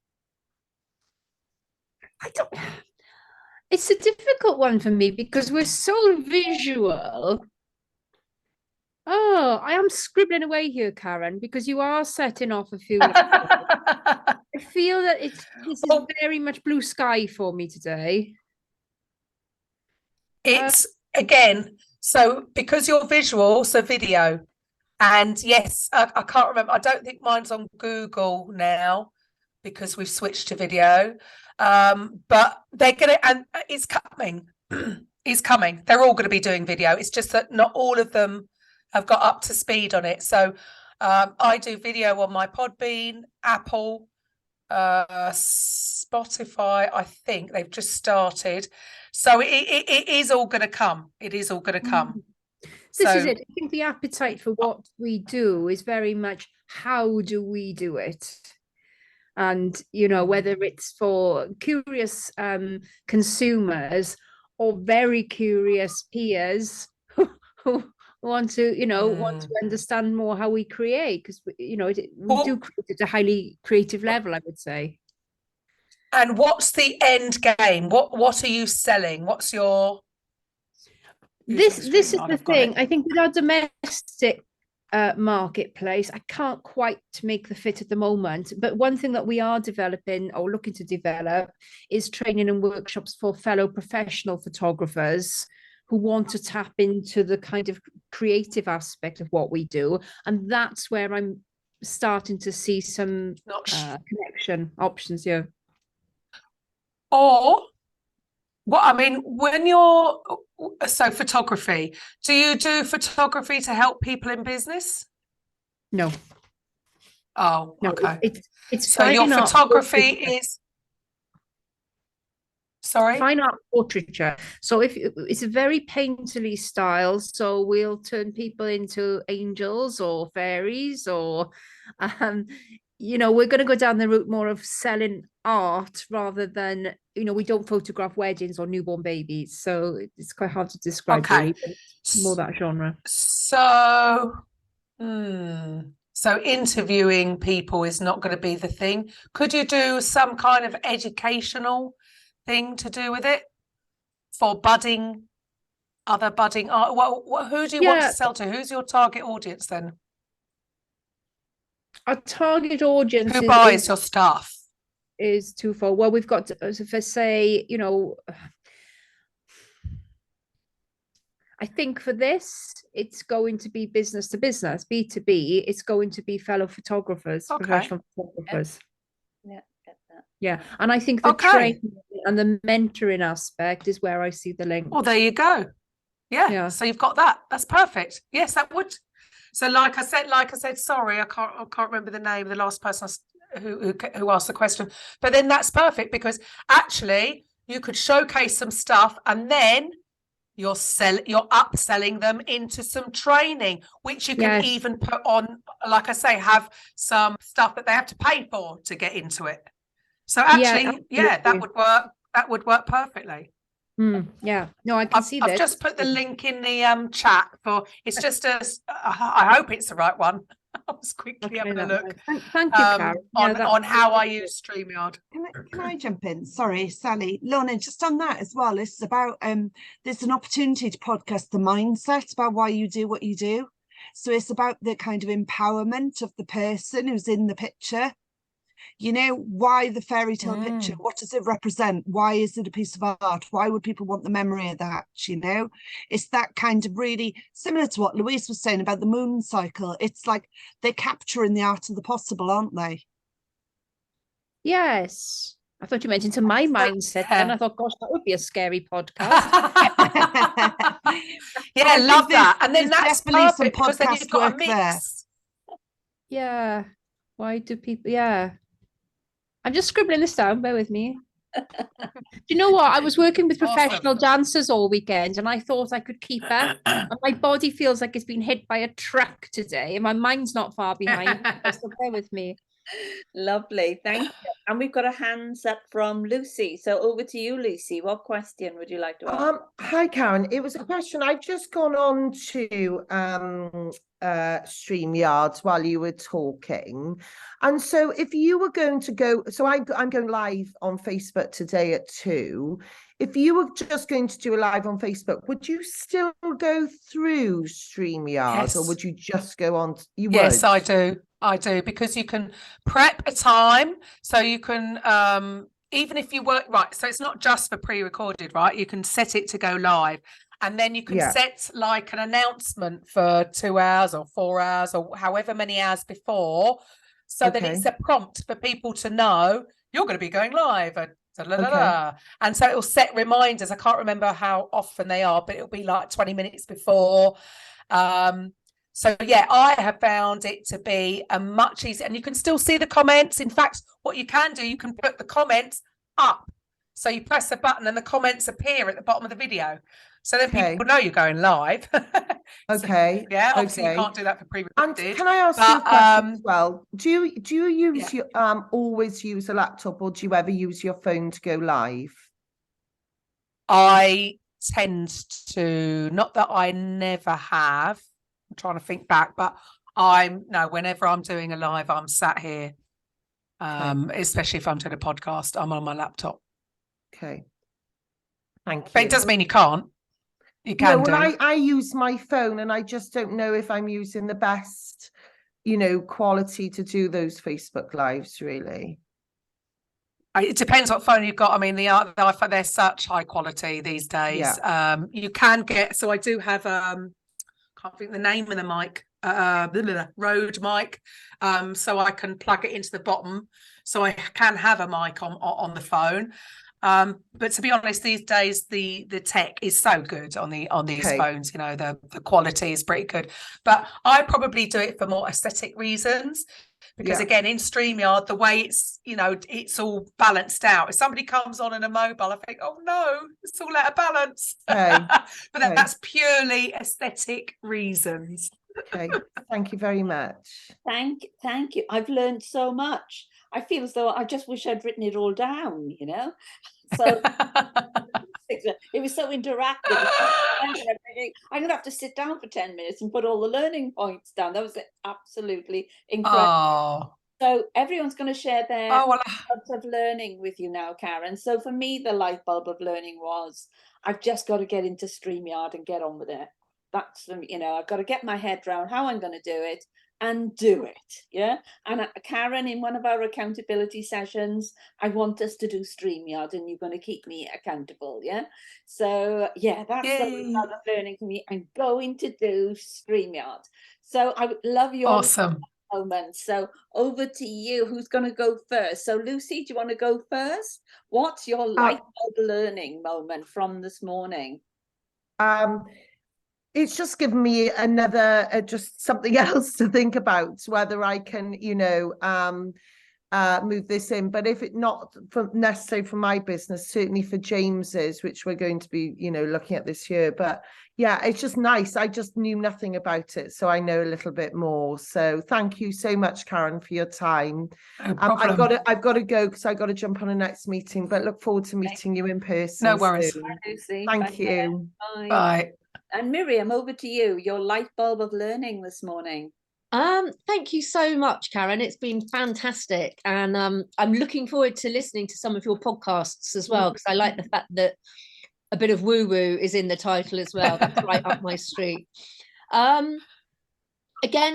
It's a difficult one for me because we're so visual. Oh, I am scribbling away here, Karen, because you are setting off a few. I feel that this is very much blue sky for me today. It's again, so because you're visual, so video. And yes, I can't remember. I don't think mine's on Google now because we've switched to video. But they're gonna, and it's coming. It's coming. They're all going to be doing video. It's just that not all of them have got up to speed on it. So I do video on my Podbean, Apple, Spotify. I think they've just started. So it is all going to come. It is all going to come. This is it. I think the appetite for what we do is very much how do we do it? And, you know, whether it's for curious consumers or very curious peers who want to, want to Mm. understand more how we create, because we Well- do create at a highly creative level, I would say. And what's the end game? What are you selling? What's your This is the I've got it. thing. I think with our domestic marketplace, I can't quite make the fit at the moment. But one thing that we are developing or looking to develop is training and workshops for fellow professional photographers who want to tap into the kind of creative aspect of what we do. And that's where I'm starting to see some connection options here. Or when you're photography, do you do photography to help people in business? No. Oh, No, okay. It's so your fine art photography portraiture. is sorry? Fine art portraiture. So if it's a very painterly style, so we'll turn people into angels or fairies, or we're going to go down the route more of selling art rather than, we don't photograph weddings or newborn babies. So it's quite hard to describe, Okay. really, but it's more that genre. So interviewing people is not going to be the thing. Could you do some kind of educational thing to do with it for other budding art? Well, who do you want to sell to? Who's your target audience then? Our target audience who buys your stuff is twofold. Well, we've got, if I say, I think for this, it's going to be business to business, B2B. It's going to be fellow photographers, professional photographers. Yeah, get that. Yeah, and I think the training and the mentoring aspect is where I see the link. Well, there you go. Yeah. So you've got that. That's perfect. Yes, that would. So, like I said, sorry, I can't remember the name of the last person who asked the question. But then that's perfect, because actually you could showcase some stuff and then you're upselling them into some training, which you can even put on, like I say, have some stuff that they have to pay for to get into it. So actually, that would work. That would work perfectly. Yeah, no, I can see that. I've just put the link in the chat for. It's just I hope it's the right one. I was quickly having a look. Thank you, Karen. On how I use Streamyard. Can I jump in? Sorry, Sally. Lorna, just on that as well. It's about there's an opportunity to podcast the mindset about why you do what you do. So it's about the kind of empowerment of the person who's in the picture. Why the fairy tale picture? What does it represent? Why is it a piece of art? Why would people want the memory of that? It's that kind of really similar to what Louise was saying about the moon cycle. It's like they're capturing the art of the possible, aren't they? Yes. I thought you meant into my mindset, and I thought, gosh, that would be a scary podcast. I love that. And then that's definitely some perfect, because then you've got a mix. there. Yeah. Why do people? Yeah. I'm just scribbling this down. Bear with me. Do you know what? I was working with professional dancers all weekend, and I thought I could keep up. And my body feels like it's been hit by a truck today, and my mind's not far behind. So bear with me. Lovely, thank you. And we've got a hands up from Lucy. So over to you, Lucy. What question would you like to ask? Hi, Karen. It was a question. I've just gone on to Streamyard while you were talking, and so if you were going to go, so I'm going live on Facebook today at 2. If you were just going to do a live on Facebook, would you still go through Streamyard, or would you just go on? Yes, I do. Because you can prep a time, so you can even if you work right. So it's not just for pre-recorded, right? You can set it to go live, and then you can set like an announcement for 2 hours or 4 hours or however many hours before, so that it's a prompt for people to know you're going to be going live. And so it will set reminders. I can't remember how often they are, but it'll be like 20 minutes before. So I have found it to be a much easier, and you can still see the comments. In fact, what you can do, you can put the comments up. So you press a button and the comments appear at the bottom of the video. So then people know you're going live. Okay. So, obviously you can't do that for pre-recorded. And can I ask you a question as well? Do you use your always use a laptop, or do you ever use your phone to go live? I tend to, not that I never have, I'm trying to think back, but whenever I'm doing a live, I'm sat here. Especially if I'm doing a podcast, I'm on my laptop. Okay. Thank you. But it doesn't mean you can't. You can No, well, do. I use my phone, and I just don't know if I'm using the best, quality to do those Facebook lives, really. It depends what phone you've got. I mean, the iPhone, they're such high quality these days. Yeah. You can get, so I do have, can't think the name of the mic, Rode mic. So I can plug it into the bottom, so I can have a mic on the phone. But to be honest, these days the tech is so good on these phones. The quality is pretty good. But I probably do it for more aesthetic reasons, because again, in StreamYard, the way it's all balanced out. If somebody comes on in a mobile, I think, oh no, it's all out of balance. But that's purely aesthetic reasons. Okay, thank you very much. Thank you. I've learned so much. I feel as though I just wish I'd written it all down, So it was so interactive. I'm going to have to sit down for 10 minutes and put all the learning points down. That was absolutely incredible. Oh. So everyone's going to share their light of learning with you now, Karen. So for me, the light bulb of learning was, I've just got to get into StreamYard and get on with it. That's, I've got to get my head around how I'm going to do it and do it. Yeah. And Karen, in one of our accountability sessions, I want us to do StreamYard, and you're going to keep me accountable. Yeah. So yeah, that's the lot of learning for me. I'm going to do StreamYard. So I would love your awesome moment. So over to you. Who's going to go first? So Lucy, do you want to go first? What's your light bulb learning moment from this morning? It's just given me another, just something else to think about, whether I can, move this in. But if it not necessarily for my business, certainly for James's, which we're going to be, looking at this year. But yeah, it's just nice. I just knew nothing about it, so I know a little bit more. So thank you so much, Karen, for your time. No problem. I've got to go because I got to jump on a next meeting. But look forward to meeting you in person. No worries. Soon. Bye, Lucy. Thank you. Bye. Bye. And Miriam, over to you. Your light bulb of learning this morning. Thank you so much, Karen. It's been fantastic, and I'm looking forward to listening to some of your podcasts as well, because I like the fact that a bit of woo-woo is in the title as well. That's right up my street. Again,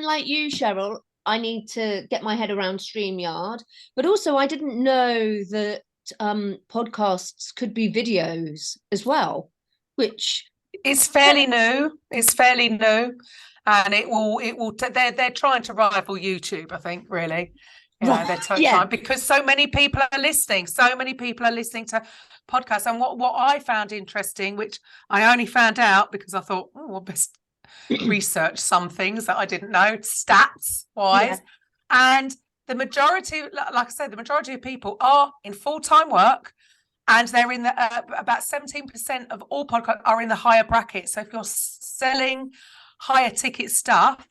like you, Cheryl, I need to get my head around StreamYard, but also I didn't know that podcasts could be videos as well, which it's fairly new. It's fairly new, and it will. They're trying to rival YouTube, I think. Really, they're trying, because so many people are listening. So many people are listening to podcasts. And what I found interesting, which I only found out because I thought, I best research some things that I didn't know, stats wise, and the majority, like I said, the majority of people are in full-time work. And they're in the about 17% of all podcasts are in the higher bracket. So if you're selling higher ticket stuff,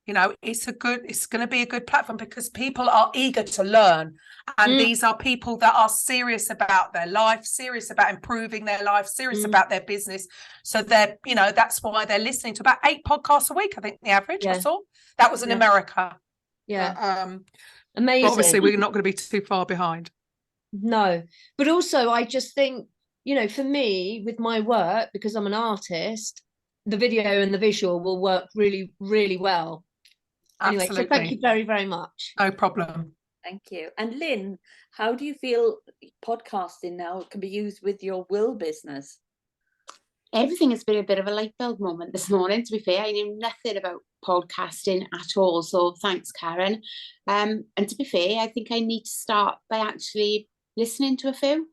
it's going to be a good platform, because people are eager to learn, and these are people that are serious about their life, serious about improving their life, serious about their business. So they're, that's why they're listening to about 8 podcasts a week. I think the average I saw that was in America. Yeah, amazing. But obviously, we're not going to be too far behind. No, but also I just think, for me, with my work, because I'm an artist, the video and the visual will work really, really well. Anyway, so thank you very, very much. No problem. Thank you. And Lynn, how do you feel podcasting now can be used with your will business? Everything has been a bit of a light bulb moment this morning, to be fair. I knew nothing about podcasting at all. So thanks, Karen. And to be fair, I think I need to start by actually listening to a few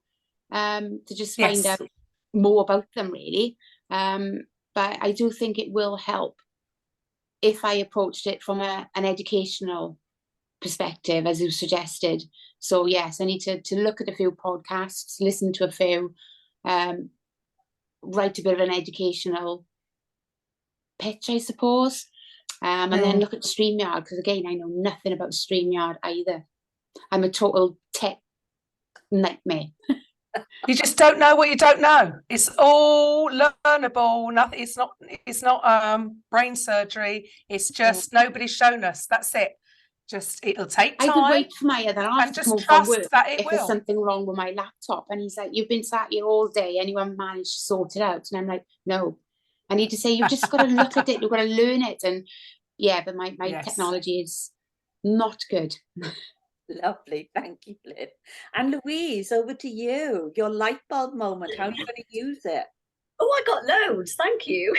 to just find out more about them, really. But I do think it will help if I approached it from an educational perspective, as you suggested. So yes, I need to look at a few podcasts, listen to a few, write a bit of an educational pitch, I suppose, and then look at StreamYard, because again, I know nothing about StreamYard either. I'm a total tech nightmare. You just don't know what you don't know. It's all learnable. Nothing. It's not brain surgery. It's just nobody's shown us. That's it. Just it'll take time. I could wait for my other half and to just come from trust work that it if there's will. something wrong with my laptop, and he's like, "You've been sat here all day. Anyone managed to sort it out?" And I'm like, "No." I need to say, "You've just got to look at it. You've got to learn it." And yeah, but my Yes. technology is not good. Lovely, thank you, Lynn. And Louise, over to you. Your light bulb moment. How are you going to use it? Oh, I got loads. Thank you.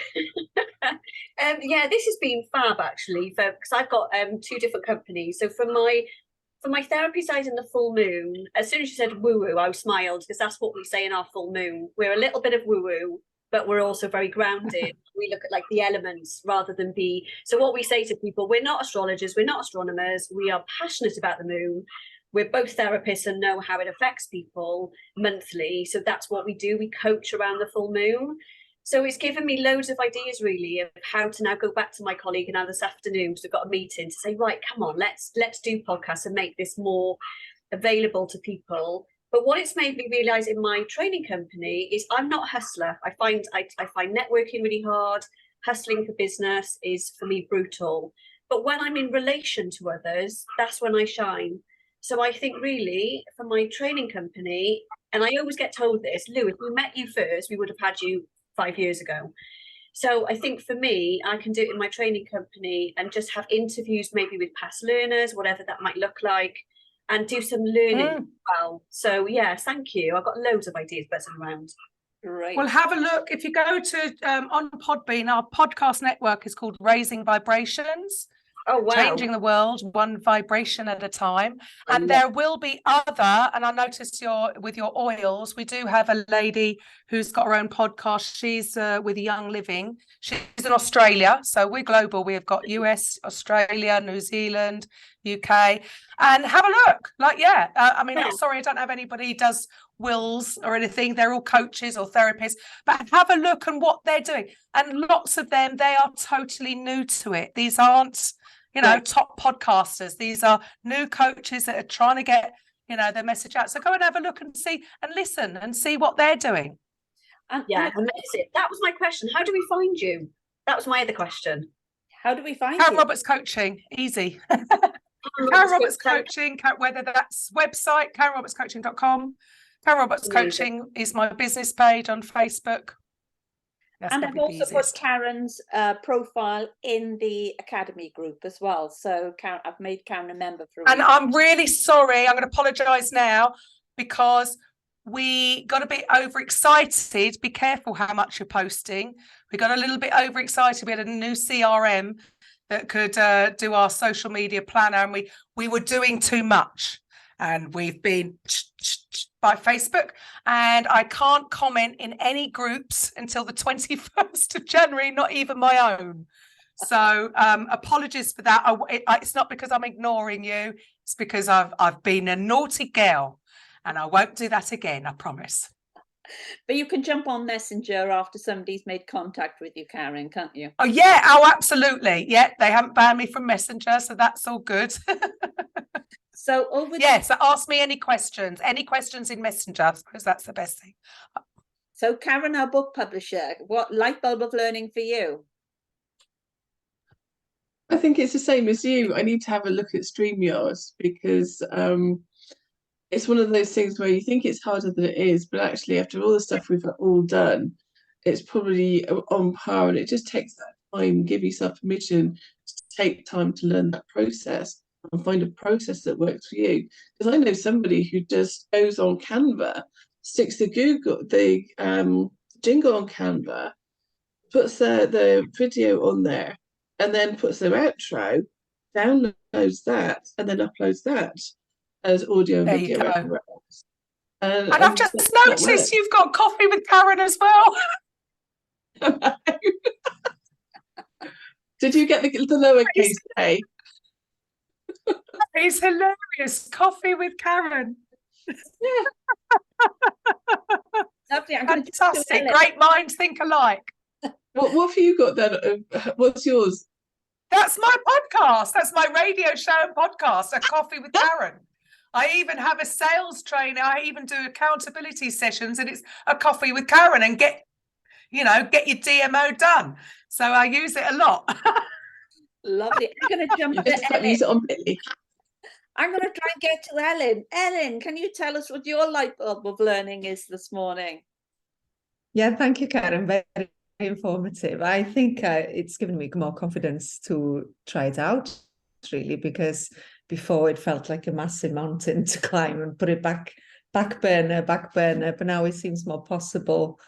Yeah, this has been fab actually, because I've got 2 different companies. So for my therapy side in the full moon, as soon as you said woo woo, I smiled because that's what we say in our full moon. We're a little bit of woo woo, but we're also very grounded. We look at like the elements rather than be. So what we say to people, we're not astrologers, we're not astronomers. We are passionate about the moon. We're both therapists and know how it affects people monthly. So that's what we do. We coach around the full moon. So it's given me loads of ideas really of how to now go back to my colleague now this afternoon, because we've got a meeting, to say, right, come on, let's do podcasts and make this more available to people. But what it's made me realize in my training company is I'm not a hustler. I find networking really hard. Hustling for business is for me brutal. But when I'm in relation to others, that's when I shine. So I think really for my training company, and I always get told this, Lou, if we met you first, we would have had you 5 years ago. So I think for me, I can do it in my training company and just have interviews maybe with past learners, whatever that might look like, and do some learning as well. So yeah, thank you. I've got loads of ideas buzzing around. Right. Well, have a look. If you go to on Podbean, our podcast network is called Raising Vibrations. Oh, wow. Changing the world one vibration at a time. And there will be other, and I noticed with your oils, we do have a lady who's got her own podcast. She's with Young Living. She's in Australia, so we're global. We have got US, Australia, New Zealand, UK, and have a look. I mean, sorry, I don't have anybody who does wills or anything. They're all coaches or therapists, but have a look at what they're doing. And lots of them, they are totally new to it. These aren't, top podcasters. These are new coaches that are trying to get, their message out. So go and have a look and see and listen and see what they're doing. And amazing. That was my question. How do we find you? That was my other question. How do we find Carol you? Roberts Coaching, easy. Carol Roberts Coaching, whether that's website, carolrobertscoaching.com. Carol Roberts Coaching is my business page on Facebook. That's and I've also put Karen's profile in the Academy group as well. So I've made Karen a member for a week. I'm really sorry. I'm going to apologise now because we got a bit overexcited. Be careful how much you're posting. We got a little bit overexcited. We had a new CRM that could do our social media planner, and we were doing too much. And we've been by Facebook, and I can't comment in any groups until the 21st of January, not even my own. So apologies for that. It's not because I'm ignoring you. It's because I've been a naughty girl, and I won't do that again, I promise. But you can jump on Messenger after somebody's made contact with you, Karen, can't you? Oh, yeah. Oh, absolutely. Yeah, they haven't banned me from Messenger, so that's all good. So so ask me any questions in Messenger. I suppose that's the best thing. So Karen, our book publisher, what light bulb of learning for you? I think it's the same as you. I need to have a look at Streamyard because it's one of those things where you think it's harder than it is, but actually after all the stuff we've all done, it's probably on par, and it just takes that time. Give yourself permission to take time to learn that process and find a process that works for you. Because I know somebody who just goes on Canva, sticks the jingle on Canva, puts the video on there, and then puts their outro, downloads that, and then uploads that as audio and video everywhere else. And I've just noticed you've got Coffee with Karen as well. Did you get the lowercase a? It's hilarious. Coffee with Karen. Yeah. Fantastic. Great minds think alike. What have you got then? What's yours? That's my podcast. That's my radio show and podcast, A Coffee with Karen. I even have a sales trainer. I even do accountability sessions, and it's a coffee with Karen and get your DMO done. So I use it a lot. Lovely. I'm going to jump You to just can't Ellen. use it on Billy. I'm going to try and get to Ellen. Ellen, can you tell us what your light bulb of learning is this morning? Yeah, thank you, Karen. Very informative. I think it's given me more confidence to try it out, really, because before it felt like a massive mountain to climb and put it back burner, but now it seems more possible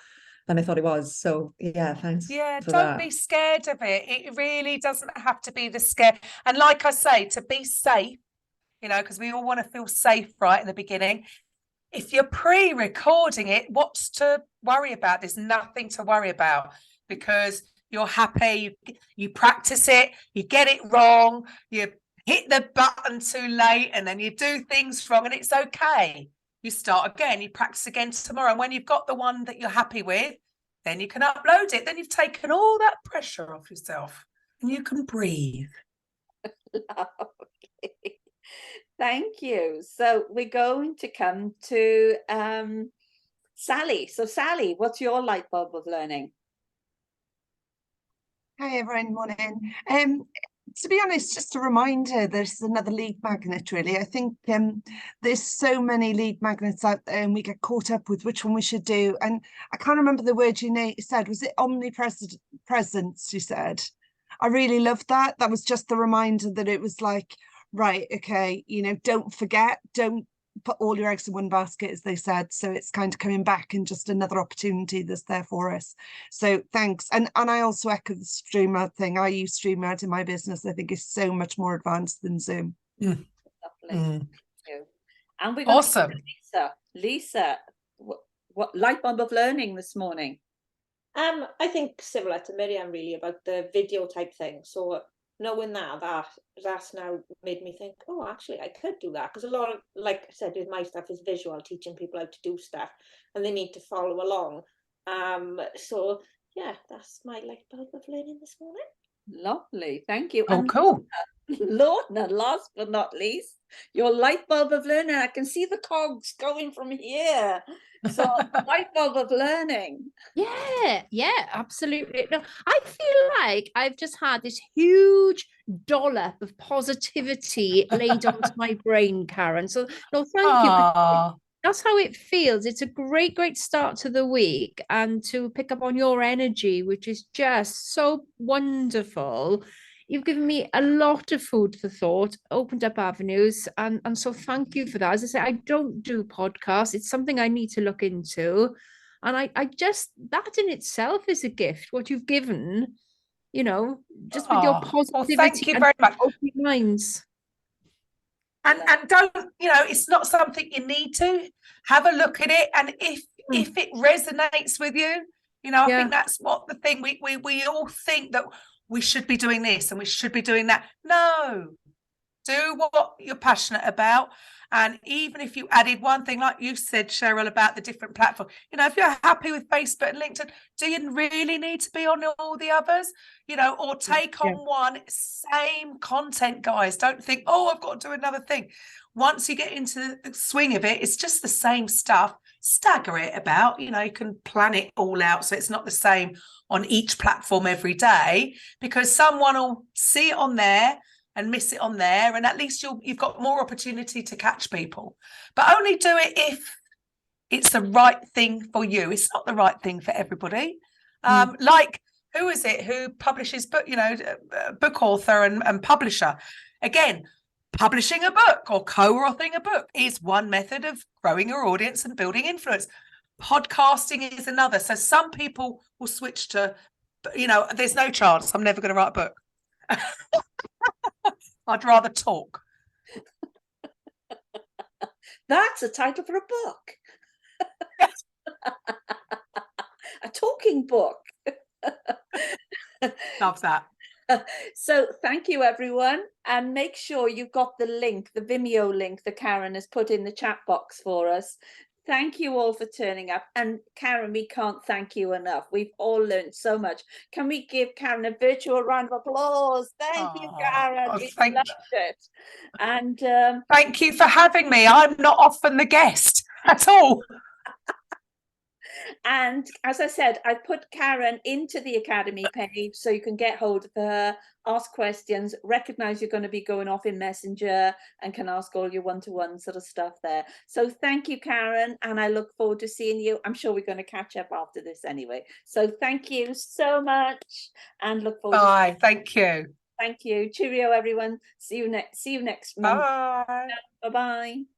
than I thought it was. So yeah, thanks. Yeah, for don't that. be scared of it. It really doesn't have to be the scare. And like I say, to be safe, because we all want to feel safe right in the beginning. If you're pre-recording it, what's to worry about? There's nothing to worry about, because you're happy, you practice it, you get it wrong, you hit the button too late, and then you do things wrong, and it's okay. You start again, you practice again tomorrow, and when you've got the one that you're happy with, then you can upload it. Then you've taken all that pressure off yourself and you can breathe. Lovely. Thank you. So we're going to come to Sally. So Sally, what's your light bulb of learning? Hi everyone, morning. To be honest, just a reminder, there's another lead magnet really. I think there's so many lead magnets out there and we get caught up with which one we should do. And I can't remember the word you said, was it omnipresence you said? I really loved that. That was just the reminder that it was like, right, okay, don't forget, don't put all your eggs in one basket, as they said. So it's kind of coming back and just another opportunity that's there for us. So thanks. And I also echo the Streamyard thing. I use Streamyard in my business. I think it's so much more advanced than Zoom. Lovely. Thank you. And we're awesome. Lisa. Lisa, what light bulb of learning this morning? I think similar to Miriam, really, about the video type thing. So knowing that's now made me think, oh, actually I could do that, because a lot of, like I said, with my stuff is visual, teaching people how to do stuff, and they need to follow along. So yeah, that's my light bulb of learning this morning. Lovely, thank you. Oh, and cool. Lorna, last but not least, your light bulb of learning. I can see the cogs going from here. So light bulb of learning. Yeah, absolutely. No, I feel like I've just had this huge dollop of positivity laid onto my brain, Karen. So no, thank you. That's how it feels. It's a great start to the week, and to pick up on your energy, which is just so wonderful. You've given me a lot of food for thought, opened up avenues, and so thank you for that. As I say, I don't do podcasts. It's something I need to look into. And I just, that in itself is a gift, what you've given, just with your positivity. Well, thank you very much. Open minds. And don't, it's not something you need to. Have a look at it. And if it resonates with you, I think that's what the thing, we all think that we should be doing this and we should be doing that. No, do what you're passionate about. And even if you added one thing, like you said, Cheryl, about the different platforms, if you're happy with Facebook and LinkedIn, do you really need to be on all the others? Or take on one, same content, guys. Don't think, oh, I've got to do another thing. Once you get into the swing of it, it's just the same stuff. Stagger it about, you can plan it all out so it's not the same on each platform every day, because someone will see it on there and miss it on there, and at least you've got more opportunity to catch people. But only do it if it's the right thing for you. It's not the right thing for everybody. Like, who is it who publishes book, book author and publisher? Again, publishing a book or co-authoring a book is one method of growing your audience and building influence. Podcasting is another. So some people will switch to, there's no chance I'm never going to write a book. I'd rather talk. That's a title for a book. A talking book. Love that. So thank you, everyone. And make sure you've got the link, the Vimeo link that Karen has put in the chat box for us. thank you all for turning up. And Karen, we can't thank you enough. We've all learned so much. Can we give Karen a virtual round of applause? Thank you, Karen. Oh, We thank loved it. And Thank you for having me. I'm not often the guest at all. and as I said, I put Karen into the Academy page so you can get hold of her, ask questions, recognize you're going to be going off in Messenger and can ask all your one-to-one sort of stuff there. So thank you, Karen, and I look forward to seeing you. I'm sure we're going to catch up after this anyway. So thank you so much and look forward Bye. Thank you. Thank you. Cheerio, everyone. See you next month. Bye. Bye-bye.